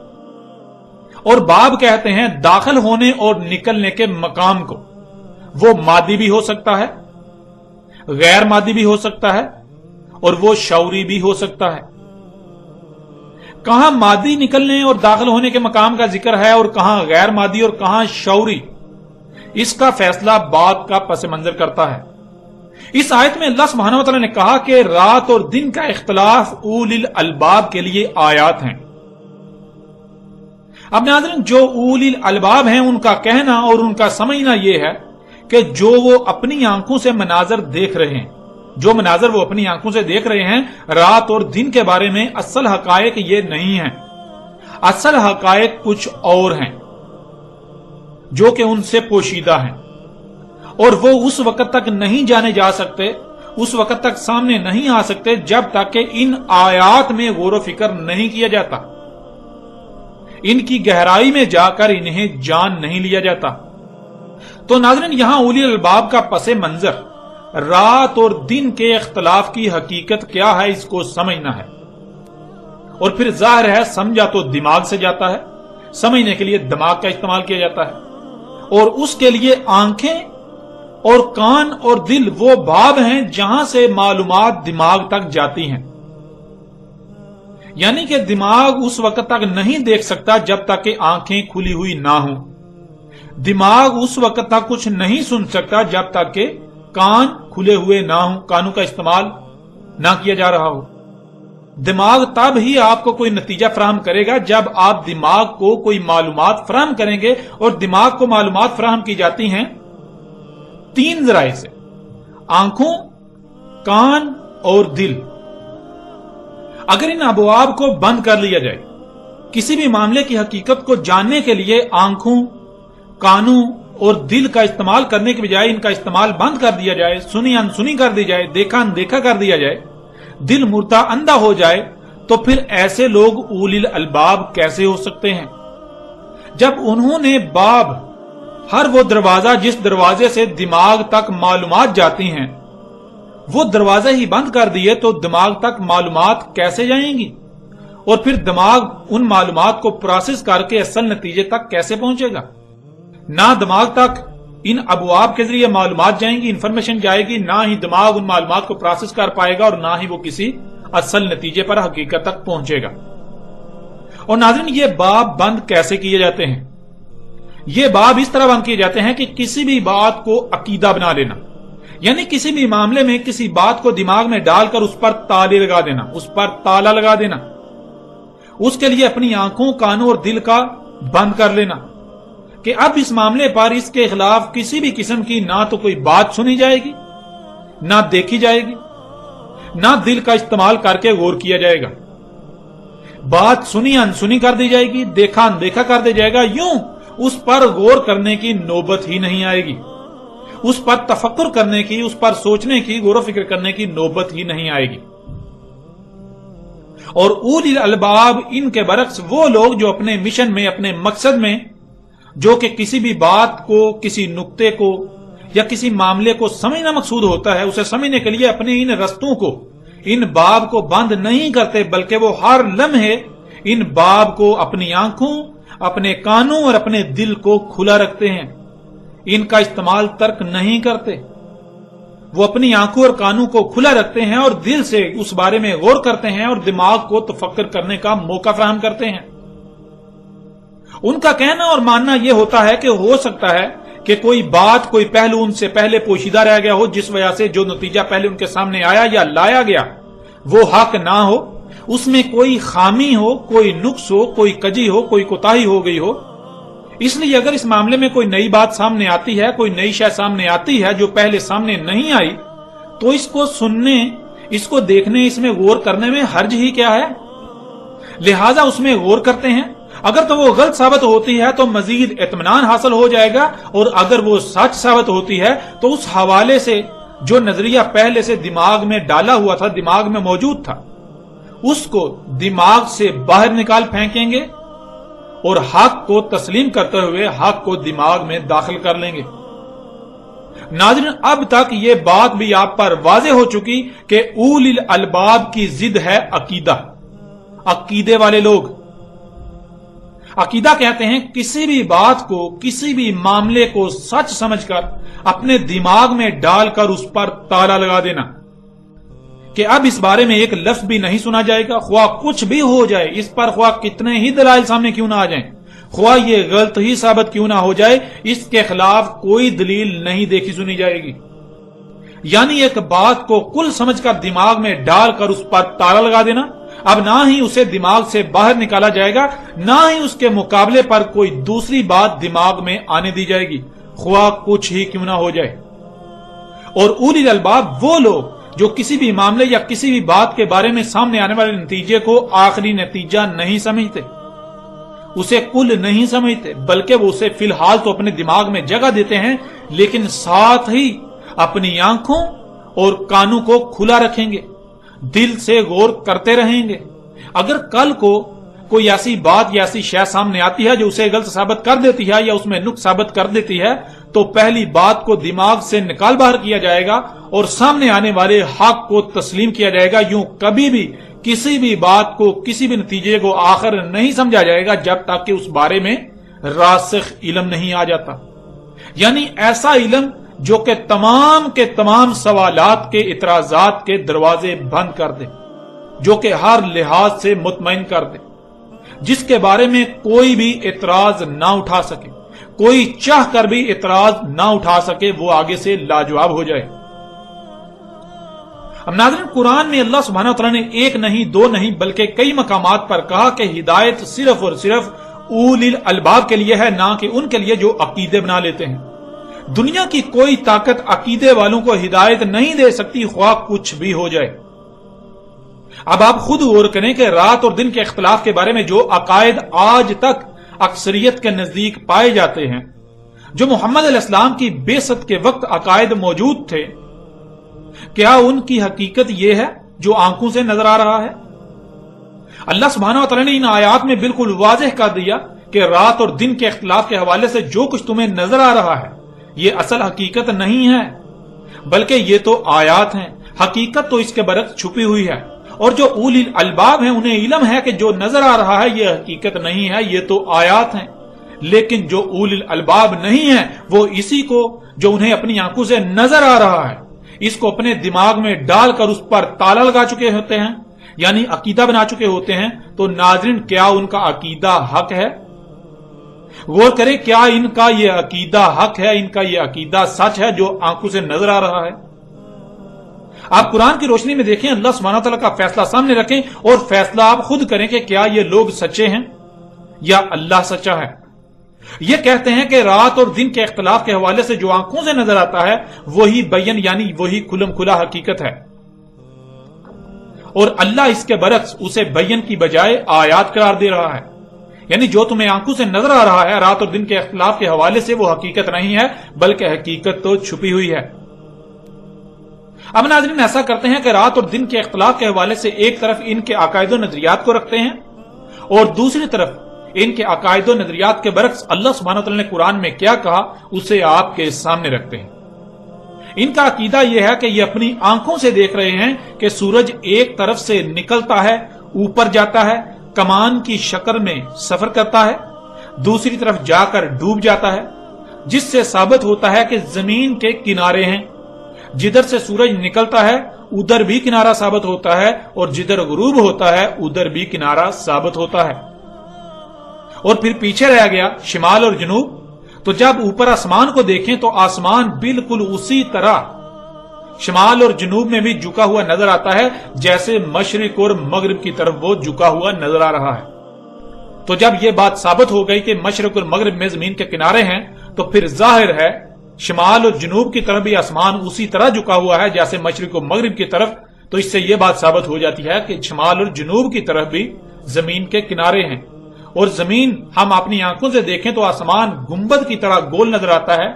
और बाब कहते हैं दाखिल होने और निकलने के मकाम को। वो मादी भी हो सकता है, गैर मादी भी हो सकता है और वो शौरी भी हो सकता है। कहां मादी निकलने और दाखिल होने के मकाम का जिक्र है और कहां गैर मादी और कहां शौरी, इसका फैसला बात का पस मंजर करता है। इस आयत में अल्लाह सुब्हानहू व तआला ने कहा कि रात और दिन का इख्तिलाफ उलिल अलबाब के लिए आयात हैं। अब नाज़रीन, जो उलिल अलबाब हैं उनका कहना और उनका समझना यह है कि जो वो अपनी आंखों से मनाजर देख रहे हैं, जो मनाजर वो अपनी आंखों से देख रहे हैं रात और दिन के बारे में, असल हकायक ये नहीं है। असल हकायक कुछ और हैं जो कि उनसे पोशीदा हैं और वो उस वक्त तक नहीं जाने जा सकते, उस वक्त तक सामने नहीं आ सकते जब तक कि इन आयात में गौर फिक्र नहीं किया जाता, इनकी गहराई में जाकर इन्हें जान नहीं लिया जाता। तो नाज़रीन, यहां उलिल अलबाब का पसे मंजर रात और दिन के इख्तिलाफ की हकीकत क्या है, इसको समझना है। और फिर जाहिर है समझा तो दिमाग से जाता है, समझने के लिए दिमाग का इस्तेमाल किया जाता है और उसके लिए आंखें और कान और दिल वो बाब हैं जहां से मालूमात दिमाग तक जाती हैं। यानी कि दिमाग उस वक्त तक नहीं देख सकता जब तक कि आंखें खुली हुई ना हो, दिमाग उस वक्त तक कुछ नहीं सुन सकता जब तक कि कान खुले हुए ना हो, कानों का इस्तेमाल ना किया जा रहा हो। दिमाग तब ही आपको कोई नतीजा फराहम करेगा जब आप दिमाग को कोई मालूमात फराहम करेंगे, और दिमाग को मालूमात फराहम की जाती हैं 3 जराए से: आंखों, कान और दिल। अगर इन अबवाब को बंद कर लिया जाए, किसी भी मामले की हकीकत को जानने के लिए आंखों, कानों और दिल का इस्तेमाल करने के बजाय इनका इस्तेमाल बंद कर दिया जाए, सुनी अनसुनी कर दी जाए, देखा अनदेखा कर दिया जाए, दिल मुर्दा अंधा हो जाए, तो फिर ऐसे लोग उलिल अलबाब कैसे हो सकते हैं? जब उन्होंने बाब, हर वो दरवाजा जिस दरवाजे से दिमाग तक मालूमात जाती हैं, वो दरवाजा ही बंद कर दिए, तो दिमाग तक मालूमात कैसे जाएंगी? और फिर दिमाग उन मालूमात को प्रोसेस करके असल नतीजे तक कैसे पहुंचेगा? ना दिमाग तक इन अबवाब के जरिए मालूमात जाएंगी, इंफॉर्मेशन जाएगी, ना ही दिमाग उन मालूमात को प्रोसेस कर पाएगा, और ना ही वो किसी असल नतीजे पर, हकीकत तक पहुंचेगा। और नाज़रीन, ये बाब बंद कैसे किए जाते हैं? ये बाब इस तरह बंद किए जाते हैं कि किसी भी बात को अकीदा बना लेना, यानी किसी भी मामले में किसी बात को दिमाग में डालकर उस पर ताले लगा देना, उस पर ताला लगा देना, उसके लिए अपनी आंखों, कानों और दिल का बंद कर लेना कि अब इस मामले पर इसके खिलाफ किसी भी किस्म की ना तो कोई बात सुनी जाएगी, ना देखी जाएगी, ना दिल का इस्तेमाल करके गौर किया जाएगा। बात सुनी अनसुनी कर दी जाएगी, देखा अनदेखा कर दिया जाएगा, यूं उस पर गौर करने की नौबत ही नहीं आएगी, उस पर तफक्कुर करने की, उस पर सोचने की, गौर फिक्र करने की नौबत ही नहीं आएगी। और उलिल अलबाब इनके बरक्स वो लोग जो अपने मिशन में, अपने मकसद में, जो कि किसी भी बात को, किसी नुक्ते को या किसी मामले को समझना मकसूद होता है, उसे समझने के लिए अपने इन रस्तों को, इन बाब को बंद नहीं करते, बल्कि वो हर लम्हे इन बाब को अपनी आंखों, अपने कानों और अपने दिल को खुला रखते हैं। इनका इस्तेमाल तर्क नहीं करते, वो अपनी आंखों और कानों को खुला रखते हैं और दिल से उस बारे में गौर करते हैं और दिमाग को तफक्कुर करने का मौका फराहम करते हैं। उनका कहना और मानना यह होता है कि हो सकता है कि कोई बात, कोई पहलू उनसे पहले पोशीदा रह गया हो, जिस वजह से जो नतीजा पहले उनके सामने आया या लाया गया वो हक ना हो, उसमें कोई खामी हो, कोई नुक्स हो, कोई कजी हो, कोई कोताही हो गई हो। इसलिए अगर इस मामले में कोई नई बात सामने आती है, कोई नई शय सामने आती है जो पहले सामने नहीं आई, तो इसको सुनने, इसको देखने, इसमें गौर करने में हर्ज ही क्या है? लिहाजा उसमें गौर करते हैं। अगर तो वो गलत साबित होती है तो मजीद इत्मीनान हासिल हो जाएगा, और अगर वो सच साबित होती है तो उस हवाले से जो नजरिया पहले से दिमाग में डाला हुआ था, दिमाग में मौजूद था, उसको दिमाग से बाहर निकाल फेंकेंगे और हक को तस्लीम करते हुए हक को दिमाग में दाखिल कर लेंगे। नाज़रीन, अब तक ये बात भी आप पर वाज़े हो चुकी कि उलिल अलबाब की जिद है अकीदा। अकीदे वाले लोग, अकीदा कहते हैं किसी भी बात को, किसी भी मामले को सच समझकर अपने दिमाग में डालकर उस पर ताला लगा देना कि अब इस बारे में एक लफ्ज भी नहीं सुना जाएगा, ख्वाह कुछ भी हो जाए, इस पर ख्वाह कितने ही दलाइल सामने क्यों ना आ जाएं, ख्वाह ये गलत ही साबित क्यों ना हो जाए, इसके खिलाफ कोई दलील नहीं देखी सुनी जाएगी। यानी एक बात को कुल समझकर दिमाग में डालकर उस पर ताला लगा देना, अब ना ही उसे दिमाग से बाहर निकाला जाएगा, ना ही उसके मुकाबले पर कोई दूसरी बात दिमाग में आने दी जाएगी, ख्वाह कुछ ही क्यों ना हो जाए। और उलिल अलबाब वो लोग जो किसी भी मामले या किसी भी बात के बारे में सामने आने वाले नतीजे को आखिरी नतीजा नहीं समझते, उसे कुल नहीं समझते, बल्कि वो उसे फिलहाल तो अपने दिमाग में जगह देते हैं, लेकिन साथ ही अपनी आंखों और कानों को खुला रखेंगे, दिल से गौर करते रहेंगे। अगर कल को कोई ऐसी बात या ऐसी शय सामने आती है जो उसे गलत साबित कर देती है या उसमें नुक्स साबित कर देती है, तो पहली बात को दिमाग से निकाल बाहर किया जाएगा और सामने आने वाले हक को तस्लीम किया जाएगा। यूं कभी भी किसी भी बात को, किसी भी नतीजे को आखिर नहीं समझा जाएगा जब तक कि उस बारे में रासिख इल्म नहीं आ जाता। यानी ऐसा इल्म जो कि तमाम के तमाम सवालात के, इतराजात के दरवाजे बंद कर दे, जो कि हर लिहाज से मुतमईन कर दे, जिसके बारे में कोई भी इतराज ना उठा सके, कोई चाह कर भी इतराज ना उठा सके, वो आगे से लाजवाब हो जाए। اب ناظرین، قرآن میں اللہ سبحانہ و تعالیٰ نے ایک نہیں دو نہیں بلکہ کئی مقامات پر کہا کہ ہدایت صرف اور صرف اولی الالباب کے لیے ہے، نہ کہ ان کے لیے جو عقیدے بنا لیتے ہیں۔ دنیا کی کوئی طاقت عقیدے والوں کو ہدایت نہیں دے سکتی، خواہ کچھ بھی ہو جائے۔ اب آپ خود غور کریں کہ رات اور دن کے اختلاف کے بارے میں جو عقائد آج تک اکثریت کے نزدیک پائے جاتے ہیں، جو محمد علیہ السلام کی بعثت کے وقت عقائد موجود تھے، کیا ان کی حقیقت یہ ہے جو آنکھوں سے نظر آ رہا ہے؟ اللہ سبحانہ و تعالیٰ نے ان آیات میں بالکل واضح کر دیا کہ رات اور دن کے اختلاف کے حوالے سے جو کچھ تمہیں نظر آ رہا ہے یہ اصل حقیقت نہیں ہے، بلکہ یہ تو آیات ہیں، حقیقت تو اس کے برعکس چھپی ہوئی ہے۔ اور جو اولی الالباب ہیں انہیں علم ہے کہ جو نظر آ رہا ہے یہ حقیقت نہیں ہے، یہ تو آیات ہیں۔ لیکن جو اولی الالباب نہیں ہیں وہ اسی کو جو انہیں اپنی آنکھوں سے نظر آ رہا ہے اس کو اپنے دماغ میں ڈال کر اس پر تالا لگا چکے ہوتے ہیں، یعنی عقیدہ بنا چکے ہوتے ہیں۔ تو ناظرین، کیا ان کا عقیدہ حق ہے؟ غور کریں، کیا ان کا یہ عقیدہ حق ہے، ان کا یہ عقیدہ سچ ہے جو آنکھوں سے نظر آ رہا ہے؟ آپ قرآن کی روشنی میں دیکھیں، اللہ سبحانہ تعالیٰ کا فیصلہ سامنے رکھیں اور فیصلہ آپ خود کریں کہ کیا یہ لوگ سچے ہیں یا اللہ سچا ہے۔ یہ کہتے ہیں کہ رات اور دن کے اختلاف کے حوالے سے جو آنکھوں سے نظر آتا ہے وہی بین، یعنی وہی کھلم کھلا حقیقت ہے، اور اللہ اس کے برعکس اسے بین کی بجائے آیات قرار دے رہا ہے۔ یعنی جو تمہیں آنکھوں سے نظر آ رہا ہے رات اور دن کے اختلاف کے حوالے سے وہ حقیقت نہیں ہے، بلکہ حقیقت تو چھپی ہوئی ہے۔ اب ناظرین، ایسا کرتے ہیں کہ رات اور دن کے اختلاف کے حوالے سے ایک طرف ان کے عقائد و نظریات کو رکھتے ہیں اور دوسری طرف ان کے عقائد و نظریات کے برعکس اللہ سبحانہ وتعالی نے قرآن میں کیا کہا اسے آپ کے سامنے رکھتے ہیں۔ ان کا عقیدہ یہ ہے کہ یہ اپنی آنکھوں سے دیکھ رہے ہیں کہ سورج ایک طرف سے نکلتا ہے، اوپر جاتا ہے، کمان کی شکل میں سفر کرتا ہے، دوسری طرف جا کر ڈوب جاتا ہے، جس سے ثابت ہوتا ہے کہ زمین کے کنارے ہیں، جدھر سے سورج نکلتا ہے ادھر بھی کنارہ ثابت ہوتا ہے اور جدھر غروب ہوتا ہے ادھر بھی کنارہ ثابت ہوتا ہے۔ اور پھر پیچھے رہ گیا شمال اور جنوب، تو جب اوپر آسمان کو دیکھیں تو آسمان بالکل اسی طرح شمال اور جنوب میں بھی جھکا ہوا نظر آتا ہے جیسے مشرق اور مغرب کی طرف وہ جھکا ہوا نظر آ رہا ہے۔ تو جب یہ بات ثابت ہو گئی کہ مشرق اور مغرب میں زمین کے کنارے ہیں تو پھر ظاہر ہے شمال اور جنوب کی طرف بھی آسمان اسی طرح جھکا ہوا ہے جیسے مشرق اور مغرب کی طرف۔ تو اس سے یہ بات ثابت ہو جاتی ہے کہ شمال اور جنوب کی طرف بھی زمین کے کنارے ہیں، اور زمین ہم اپنی آنکھوں سے دیکھیں تو آسمان گنبد کی طرح گول نظر آتا ہے،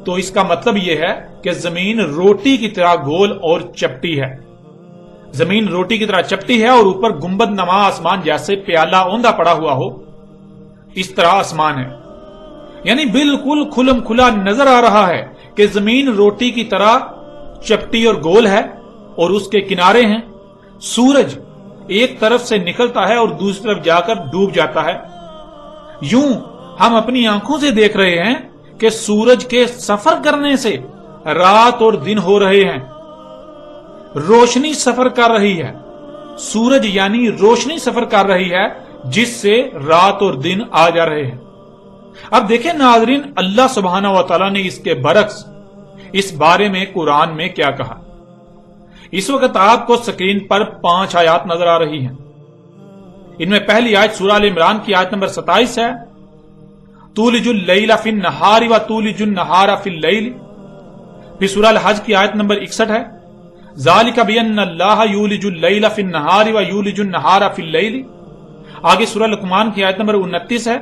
تو اس کا مطلب یہ ہے کہ زمین روٹی کی طرح گول اور چپٹی ہے۔ زمین روٹی کی طرح چپٹی ہے اور اوپر گنبد نما آسمان جیسے پیالہ اوندا پڑا ہوا ہو اس طرح آسمان ہے۔ یعنی بالکل کھلم کھلا نظر آ رہا ہے کہ زمین روٹی کی طرح چپٹی اور گول ہے اور اس کے کنارے ہیں، سورج ایک طرف سے نکلتا ہے اور دوسری طرف جا کر ڈوب جاتا ہے۔ یوں ہم اپنی آنکھوں سے دیکھ رہے ہیں کہ سورج کے سفر کرنے سے رات اور دن ہو رہے ہیں، روشنی سفر کر رہی ہے، سورج یعنی روشنی سفر کر رہی ہے جس سے رات اور دن آ جا رہے ہیں۔ اب دیکھیں ناظرین، اللہ سبحانہ و تعالیٰ نے اس کے برعکس اس بارے میں قرآن میں کیا کہا۔ اس وقت آپ کو سکرین پر 5 آیات نظر آ رہی ہیں۔ ان میں پہلی آیت سورہ ال عمران کی آیت نمبر 27 ہے، تولج اللیل فی النہار و تولج النہار فی اللیل۔ پھر سورہ الحج کی آیت نمبر 61 ہے، ذالک بان اللہ یولج اللیل فی النہار و یولج النہار فی اللیل۔ آگے سورہ لقمان کی آیت نمبر 29 ہے،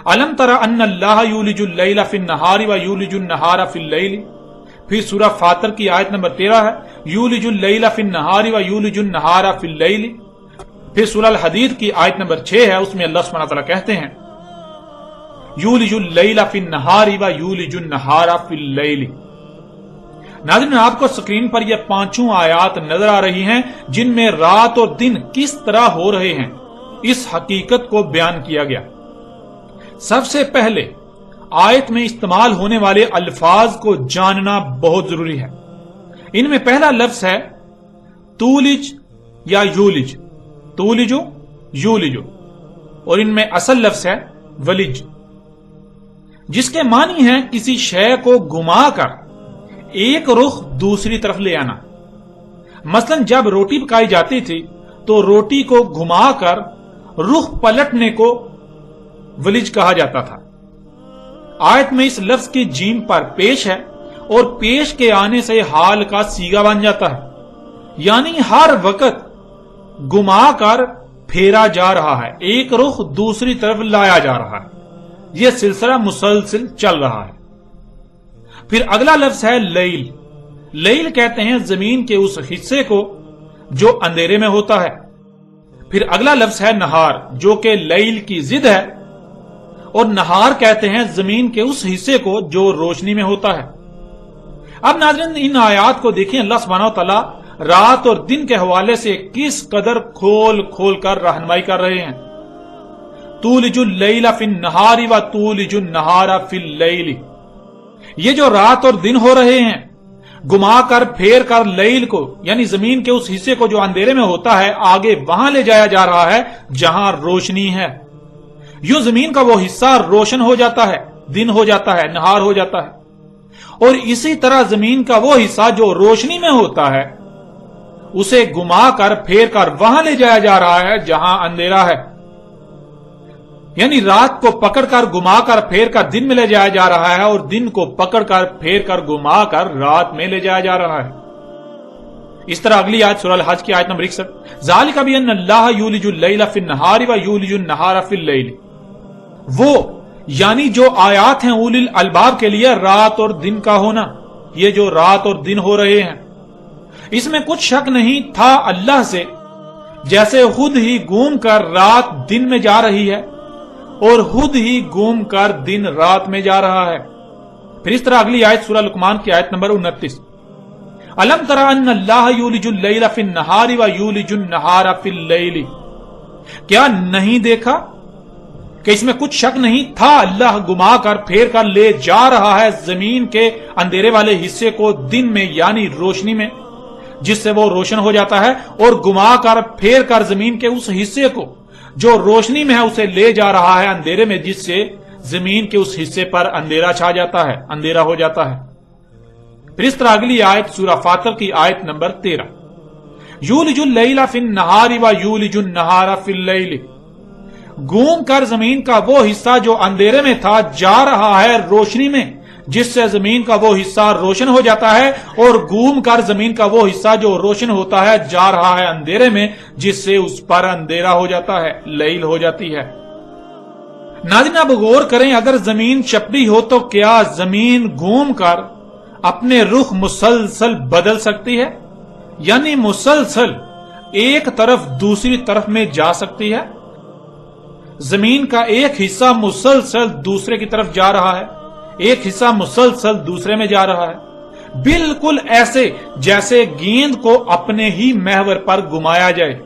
الم تر ان اللہ یولج اللیل فی النہار و یولج النہار فی اللیل۔ پھر سورہ فاطر کی آیت نمبر 13 ہے، یولج اللیل فی النہار و یولج النہار فی اللیل۔ پھر سورہ الحدید کی آیت نمبر 6 ہے، اس میں اللہ سبحانہ تعالیٰ کہتے ہیں یولج اللیل فی النہار و یولج النہار فی اللیل۔ ناظرین، آپ کو سکرین پر یہ 5 آیات نظر آ رہی ہیں جن میں رات اور دن کس طرح ہو رہے ہیں اس حقیقت کو بیان کیا گیا۔ سب سے پہلے آیت میں استعمال ہونے والے الفاظ کو جاننا بہت ضروری ہے۔ ان میں پہلا لفظ ہے تولج یا یولج، تولج یولج، اور ان میں اصل لفظ ہے ولج، جس کے معنی ہے کسی شے کو گھما کر ایک رخ دوسری طرف لے آنا۔ मसलन जब रोटी पकाई जाती थी तो रोटी को घुमा कर रुख पलटने को वलिज कहा जाता था। आयत में इस लफ्ज की जीम पर पेश है और पेश के आने से हाल का सीगा बन जाता है, यानी हर वक्त घुमा कर फेरा जा रहा है, एक रुख दूसरी तरफ लाया जा रहा है, यह सिलसिला मुसलसिल चल रहा है। फिर अगला लफ्ज है लैल। लैल कहते हैं जमीन के उस हिस्से को जो अंधेरे में होता है। फिर अगला लफ्ज है नहार, जो कि लैल की जिद है, और नहार कहते हैं जमीन के उस हिस्से को जो रोशनी में होता है। अब नाज़रीन, इन आयात को देखें, अल्लाह सुब्हानहू व तआला रात और दिन के हवाले से किस कदर खोल खोल कर रहनुमाई कर रहे हैं। तूलिजुल लैला फिन नहारी व तूलिजुन नहारा फिल लैली। ये जो रात और दिन हो रहे हैं, घुमा कर फेर कर लैल को यानी जमीन के उस हिस्से को जो अंधेरे में होता है आगे वहां ले जाया जा रहा है जहां रोशनी है। यूं जमीन का वो हिस्सा रोशन हो जाता है, दिन हो जाता है, नहार हो जाता है। और इसी तरह जमीन का वो हिस्सा जो रोशनी में होता है उसे घुमा कर फेर कर वहां ले जाया जा रहा है जहां अंधेरा है। यानी रात को पकड़कर घुमाकर फेर कर दिन में ले जाया जा रहा है और दिन को पकड़कर फेर कर घुमाकर रात में ले जाया जा रहा है। इस तरह अगली आयत सूरह अल-हज की आयत नंबर 61, ज़ालिका बिअन्नल्लाह यूलिजुल लैला फिन नहारी व यूलिजुन नहारा फिल लैल। वो यानी जो आयात हैं उलिल अलबाब के लिए रात और दिन का होना, ये जो रात और दिन हो रहे हैं, इसमें कुछ शक नहीं था अल्लाह से, जैसे खुद ही घूम कर रात दिन में जा रही है और खुद ही घूम कर दिन रात में जा रहा है। फिर इस तरह अगली आयत सूरह लुकमान की आयत नंबर 29, अलम तरा अन्नल्लाह यूलिजुल लैला फिन नहारी व यूलिजुन नहारा फिल लैली। क्या नहीं देखा कि इसमें कुछ शक नहीं था, अल्लाह घुमा कर फेर कर ले जा रहा है जमीन के अंधेरे वाले हिस्से को दिन में यानी रोशनी में, जिससे वो रोशन हो जाता है, और घुमा कर फेर कर जमीन के उस हिस्से को जो रोशनी में है उसे ले जा रहा है अंधेरे में, जिससे जमीन के उस हिस्से पर अंधेरा छा जाता है, अंधेरा हो जाता है। फिर इस तरह अगली आयत सूरह फातिर की आयत नंबर 13, यूलिजुल लैला फिन नहारी व यूलिजुन नहारा फिल लैली। घूम कर जमीन का वो हिस्सा जो अंधेरे में था जा रहा है रोशनी में, जिससे जमीन का वो हिस्सा रोशन हो जाता है, और घूम कर जमीन का वो हिस्सा जो रोशन होता है जा रहा है अंधेरे में, जिससे उस पर अंधेरा हो जाता है, लैल हो जाती है। नाज़रीन, अब गौर करें, अगर जमीन चपटी हो तो क्या जमीन घूम कर अपने रुख मुसलसल बदल सकती है? यानी मुसलसल एक तरफ दूसरी तरफ में जा सकती है? जमीन का एक हिस्सा मुसलसल दूसरे की तरफ जा रहा है, एक हिस्सा मुसलसल दूसरे में जा रहा है, बिल्कुल ऐसे जैसे गेंद को अपने ही महवर पर घुमाया जाए।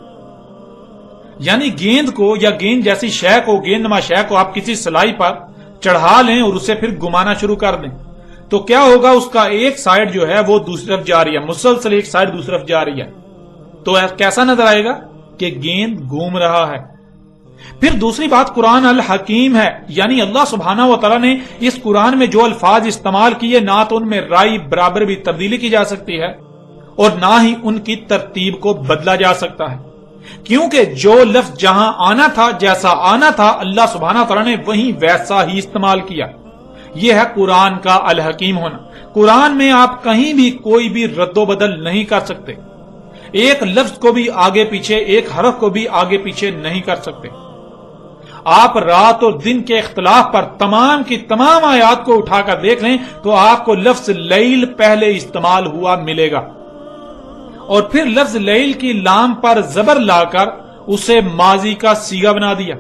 यानी गेंद को या गेंद जैसी शय को, गेंदमा शय को आप किसी सलाई पर चढ़ा लें और उसे फिर घुमाना शुरू कर दें, तो क्या होगा, उसका एक साइड जो है वो दूसरी तरफ जा रही है, मुसलसल एक साइड दूसरी तरफ जा रही है, तो कैसा नजर आएगा कि गेंद घूम रहा है। फिर दूसरी बात कुरान अल हकीम है, यानी अल्लाह सुब्हानहू व तआला ने इस कुरान में जो अल्फाज इस्तेमाल किए ना तो उनमें राई बराबर भी तब्दीली की जा सकती है और ना ही उनकी तरतीब को बदला जा सकता है, क्योंकि जो लफ्ज जहां आना था, जैसा आना था, अल्लाह सुब्हानहू व तआला ने वही वैसा ही इस्तेमाल किया। यह है कुरान का अल हकीम होना। कुरान में आप कहीं भी कोई भी रद्दोबदल नहीं कर सकते, एक लफ्ज को भी आगे पीछे, एक हरफ को भी आगे पीछे नहीं कर सकते। आप रात और दिन के इख्तिलाफ पर तमाम की तमाम आयात को उठाकर देख लें तो आपको लफ्ज लैल पहले इस्तेमाल हुआ मिलेगा, और फिर लफ्ज लैल की लाम पर जबर लाकर उसे माजी का सीगा बना दिया,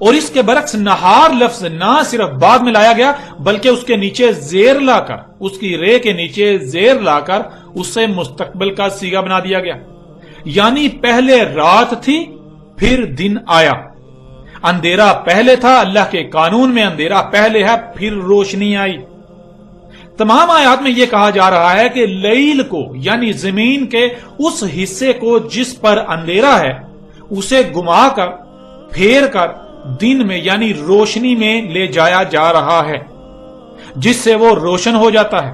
और इसके बरक्स नहार लफ्ज ना सिर्फ बाद में लाया गया बल्कि उसके नीचे जेर लाकर, उसकी रे के नीचे जेर लाकर उसे मुस्तकबिल का सीगा बना दिया गया। यानी पहले रात थी फिर दिन आया, अंधेरा पहले था, अल्लाह के कानून में अंधेरा पहले है, फिर रोशनी आई। तमाम आयात में यह कहा जा रहा है कि लैल को यानी जमीन के उस हिस्से को जिस पर अंधेरा है उसे घुमाकर फेर कर दिन में यानी रोशनी में ले जाया जा रहा है, जिससे वो रोशन हो जाता है।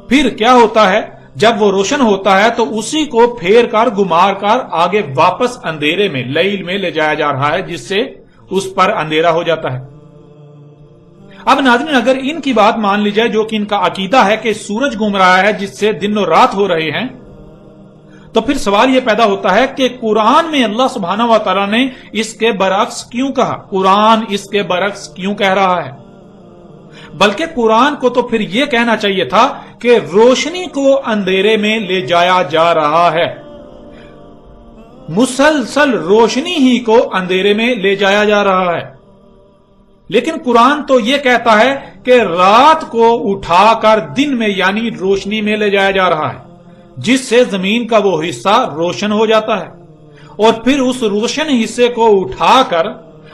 फिर क्या होता है, جب وہ روشن ہوتا ہے تو اسی کو پھیر کر گمار کر آگے واپس اندھیرے میں لیل میں لے جایا جا رہا ہے، جس سے اس پر اندھیرا ہو جاتا ہے۔ اب ناظرین، اگر ان کی بات مان لی جائے جو کہ ان کا عقیدہ ہے کہ سورج گھوم رہا ہے جس سے دن و رات ہو رہے ہیں، تو پھر سوال یہ پیدا ہوتا ہے کہ قرآن میں اللہ سبحانہ و تعالیٰ نے اس کے برعکس کیوں کہا؟ قرآن اس کے برعکس کیوں کہہ رہا ہے؟ بلکہ قرآن کو تو پھر یہ کہنا چاہیے تھا کہ روشنی کو اندھیرے میں لے جایا جا رہا ہے، مسلسل روشنی ہی کو اندھیرے میں لے جایا جا رہا ہے۔ لیکن قرآن تو یہ کہتا ہے کہ رات کو اٹھا کر دن میں یعنی روشنی میں لے جایا جا رہا ہے، جس سے زمین کا وہ حصہ روشن ہو جاتا ہے، اور پھر اس روشن حصے کو اٹھا کر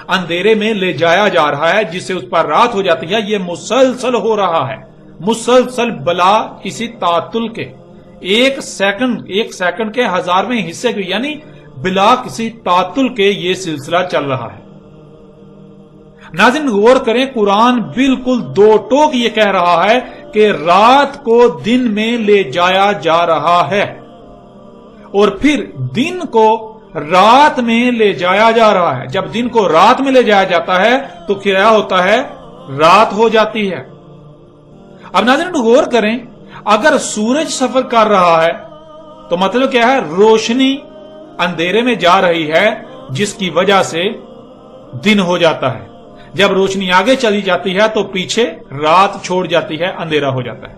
اندھیرے میں لے جایا جا رہا ہے، جس سے اس پر رات ہو جاتی ہے۔ یہ مسلسل ہو رہا ہے، مسلسل بلا کسی تعطل کے، ایک سیکنڈ کے ہزارویں حصے کے، یعنی بلا کسی تعطل کے یہ سلسلہ چل رہا ہے۔ ناظرین غور کریں، قرآن بالکل دو ٹوک یہ کہہ رہا ہے کہ رات کو دن میں لے جایا جا رہا ہے، اور پھر دن کو رات میں لے جایا جا رہا ہے۔ جب دن کو رات میں لے جایا جاتا ہے تو کیا ہوتا ہے؟ رات ہو جاتی ہے۔ اب ناظرین غور کریں، اگر سورج سفر کر رہا ہے تو مطلب کیا ہے؟ روشنی اندھیرے میں جا رہی ہے، جس کی وجہ سے دن ہو جاتا ہے۔ جب روشنی آگے چلی جاتی ہے تو پیچھے رات چھوڑ جاتی ہے، اندھیرا ہو جاتا ہے۔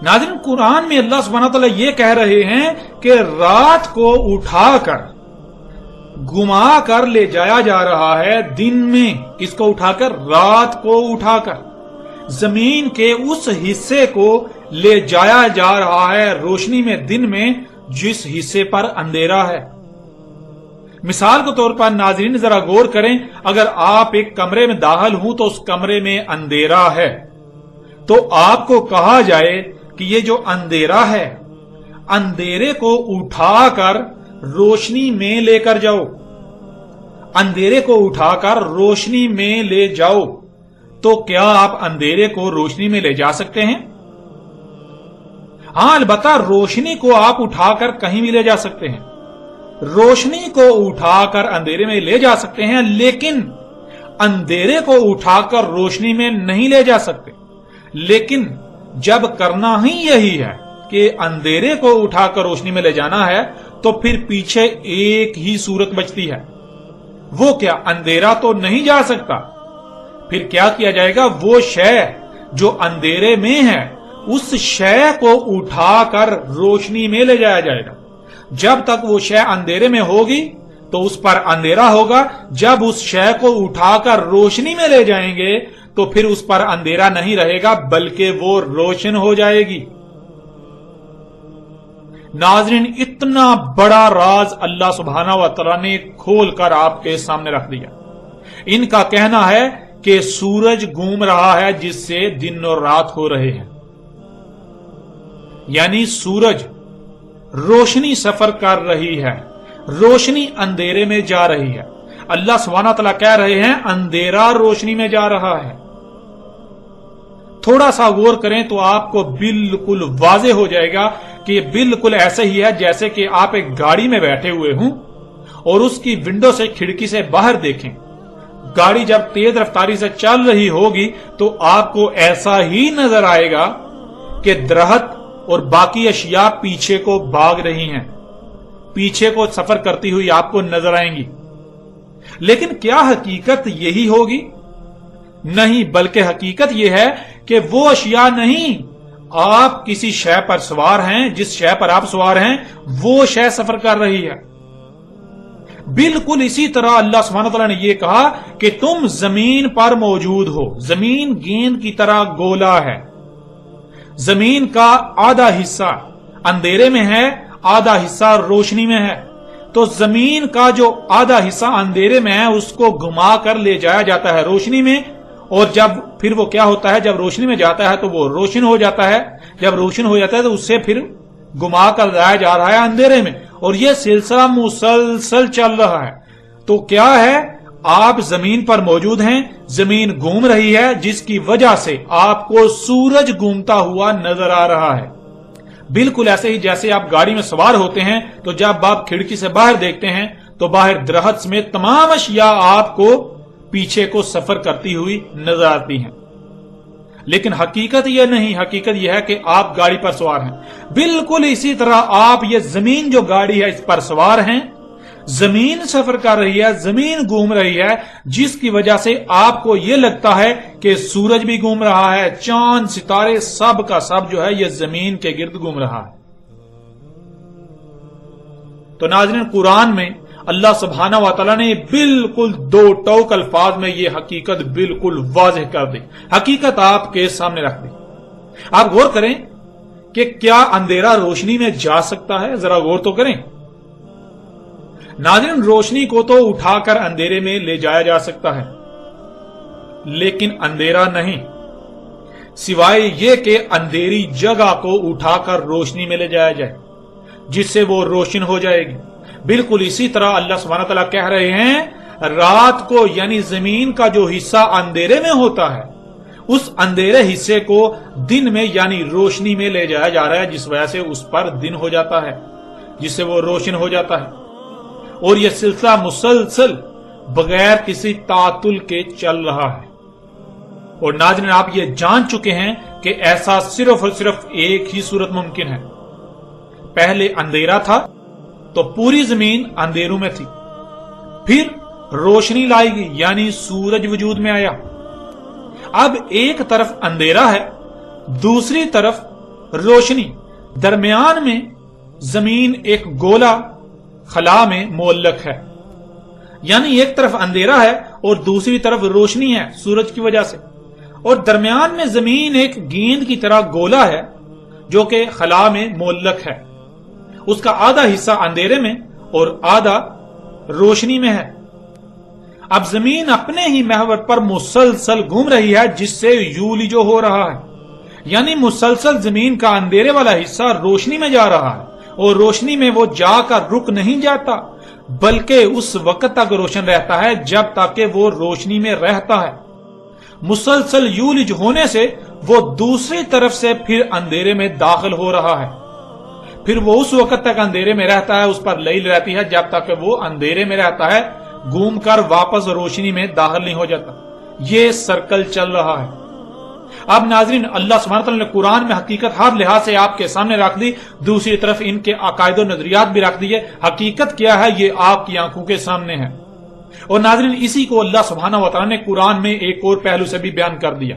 ناظرین قرآن میں اللہ سبحانہ تعالیٰ یہ کہہ رہے ہیں کہ رات کو اٹھا کر گما کر لے جایا جا رہا ہے دن میں۔ کس کو اٹھا کر؟ رات کو اٹھا کر زمین کے اس حصے کو لے جایا جا رہا ہے روشنی میں دن میں، جس حصے پر اندھیرا ہے۔ مثال کے طور پر ناظرین ذرا غور کریں، اگر آپ ایک کمرے میں داخل ہوں تو اس کمرے میں اندھیرا ہے، تو آپ کو کہا جائے کہ یہ جو اندھیرا ہے، اندھیرے کو اٹھا کر روشنی میں لے کر جاؤ، اندھیرے کو اٹھا کر روشنی میں لے جاؤ، تو کیا آپ اندھیرے کو روشنی میں لے جا سکتے ہیں؟ ہاں، البتہ روشنی کو آپ اٹھا کر کہیں بھی لے جا سکتے ہیں، روشنی کو اٹھا کر اندھیرے میں لے جا سکتے ہیں، لیکن اندھیرے کو اٹھا کر روشنی میں نہیں لے جا سکتے۔ لیکن جب کرنا ہی یہی ہے کہ اندھیرے کو اٹھا کر روشنی میں لے جانا ہے، تو پھر پیچھے ایک ہی صورت بچتی ہے، وہ کیا؟ اندھیرا تو نہیں جا سکتا، پھر کیا کیا جائے گا؟ وہ شے جو اندھیرے میں ہے، اس شے کو اٹھا کر روشنی میں لے جایا جائے گا۔ جب تک وہ شے اندھیرے میں ہوگی تو اس پر اندھیرا ہوگا، جب اس شے کو اٹھا کر روشنی میں لے جائیں گے تو پھر اس پر اندھیرا نہیں رہے گا، بلکہ وہ روشن ہو جائے گی۔ ناظرین اتنا بڑا راز اللہ سبحانہ و تعالیٰ نے کھول کر آپ کے سامنے رکھ دیا۔ ان کا کہنا ہے کہ سورج گھوم رہا ہے جس سے دن اور رات ہو رہے ہیں، یعنی سورج روشنی سفر کر رہی ہے، روشنی اندھیرے میں جا رہی ہے۔ اللہ سبحانہ تعالیٰ کہہ رہے ہیں اندھیرا روشنی میں جا رہا ہے۔ تھوڑا سا غور کریں تو آپ کو بالکل واضح ہو جائے گا کہ یہ بالکل ایسے ہی ہے جیسے کہ آپ ایک گاڑی میں بیٹھے ہوئے ہوں اور اس کی ونڈو سے، کھڑکی سے باہر دیکھیں۔ گاڑی جب تیز رفتاری سے چل رہی ہوگی تو آپ کو ایسا ہی نظر آئے گا کہ درخت اور باقی اشیاء پیچھے کو بھاگ رہی ہیں، پیچھے کو سفر کرتی ہوئی آپ کو نظر آئیں گی۔ لیکن کیا حقیقت یہی ہوگی؟ نہیں، بلکہ حقیقت یہ ہے کہ وہ اشیاء نہیں، آپ کسی شے پر سوار ہیں، جس شے پر آپ سوار ہیں وہ شے سفر کر رہی ہے۔ بالکل اسی طرح اللہ سبحانہ تعالیٰ نے یہ کہا کہ تم زمین پر موجود ہو، زمین گیند کی طرح گولا ہے، زمین کا آدھا حصہ اندھیرے میں ہے، آدھا حصہ روشنی میں ہے، تو زمین کا جو آدھا حصہ اندھیرے میں ہے اس کو گھما کر لے جایا جاتا ہے روشنی میں، اور جب پھر وہ کیا ہوتا ہے؟ جب روشنی میں جاتا ہے تو وہ روشن ہو جاتا ہے، جب روشن ہو جاتا ہے تو اس سے پھر گھما کر لایا جا رہا ہے اندھیرے میں، اور یہ سلسلہ مسلسل چل رہا ہے۔ تو کیا ہے؟ آپ زمین پر موجود ہیں، زمین گھوم رہی ہے، جس کی وجہ سے آپ کو سورج گھومتا ہوا نظر آ رہا ہے۔ بالکل ایسے ہی جیسے آپ گاڑی میں سوار ہوتے ہیں تو جب آپ کھڑکی سے باہر دیکھتے ہیں تو باہر درخت سمیت تمام اشیاء آپ کو پیچھے کو سفر کرتی ہوئی نظر آتی ہیں، لیکن حقیقت یہ نہیں، حقیقت یہ ہے کہ آپ گاڑی پر سوار ہیں۔ بالکل اسی طرح آپ یہ زمین جو گاڑی ہے اس پر سوار ہیں، زمین سفر کر رہی ہے، زمین گھوم رہی ہے، جس کی وجہ سے آپ کو یہ لگتا ہے کہ سورج بھی گھوم رہا ہے، چاند ستارے سب کا سب جو ہے یہ زمین کے گرد گھوم رہا ہے۔ تو ناظرین، قرآن میں اللہ سبحانہ و تعالیٰ نے بالکل دو ٹوک الفاظ میں یہ حقیقت بالکل واضح کر دی، حقیقت آپ کے سامنے رکھ دی۔ آپ غور کریں کہ کیا اندھیرا روشنی میں جا سکتا ہے؟ ذرا غور تو کریں۔ ناظرین، روشنی کو تو اٹھا کر اندھیرے میں لے جایا جا سکتا ہے، لیکن اندھیرا نہیں، سوائے یہ کہ اندھیری جگہ کو اٹھا کر روشنی میں لے جایا جائے جس سے وہ روشن ہو جائے گی۔ بالکل اسی طرح اللہ سبحانہ تعالیٰ کہہ رہے ہیں رات کو یعنی زمین کا جو حصہ اندھیرے میں ہوتا ہے اس اندھیرے حصے کو دن میں یعنی روشنی میں لے جایا جا رہا ہے، جس وجہ سے اس پر دن ہو جاتا ہے، جس سے وہ روشن ہو جاتا ہے، اور یہ سلسلہ مسلسل بغیر کسی تعطل کے چل رہا ہے۔ اور ناظرین، آپ یہ جان چکے ہیں کہ ایسا صرف اور صرف ایک ہی صورت ممکن ہے۔ پہلے اندھیرا تھا تو پوری زمین اندھیروں میں تھی، پھر روشنی لائی گئی یعنی سورج وجود میں آیا۔ اب ایک طرف اندھیرا ہے، دوسری طرف روشنی، درمیان میں زمین ایک گولا خلا میں معلق ہے، یعنی ایک طرف اندھیرا ہے اور دوسری طرف روشنی ہے سورج کی وجہ سے، اور درمیان میں زمین ایک گیند کی طرح گولا ہے جو کہ خلا میں معلق ہے، اس کا آدھا حصہ اندھیرے میں اور آدھا روشنی میں ہے۔ اب زمین اپنے ہی محور پر مسلسل گھوم رہی ہے جس سے یولیجو ہو رہا ہے، یعنی مسلسل زمین کا اندھیرے والا حصہ روشنی میں جا رہا ہے، اور روشنی میں وہ جا کر رک نہیں جاتا بلکہ اس وقت تک روشن رہتا ہے جب تک کہ وہ روشنی میں رہتا ہے۔ مسلسل یولج ہونے سے وہ دوسری طرف سے پھر اندھیرے میں داخل ہو رہا ہے، پھر وہ اس وقت تک اندھیرے میں رہتا ہے، اس پر لیل رہتی ہے جب تک کہ وہ اندھیرے میں رہتا ہے، گھوم کر واپس روشنی میں داخل نہیں ہو جاتا۔ یہ سرکل چل رہا ہے۔ اب ناظرین، اللہ سبحانہ تعالیٰ نے قرآن میں حقیقت ہر لحاظ سے آپ کے سامنے رکھ دی، دوسری طرف ان کے عقائد و نظریات بھی رکھ دیے۔ حقیقت کیا ہے یہ آپ کی آنکھوں کے سامنے ہے، اور ناظرین اسی کو اللہ سبحانہ و تعالیٰ نے قرآن میں ایک اور پہلو سے بھی بیان کر دیا۔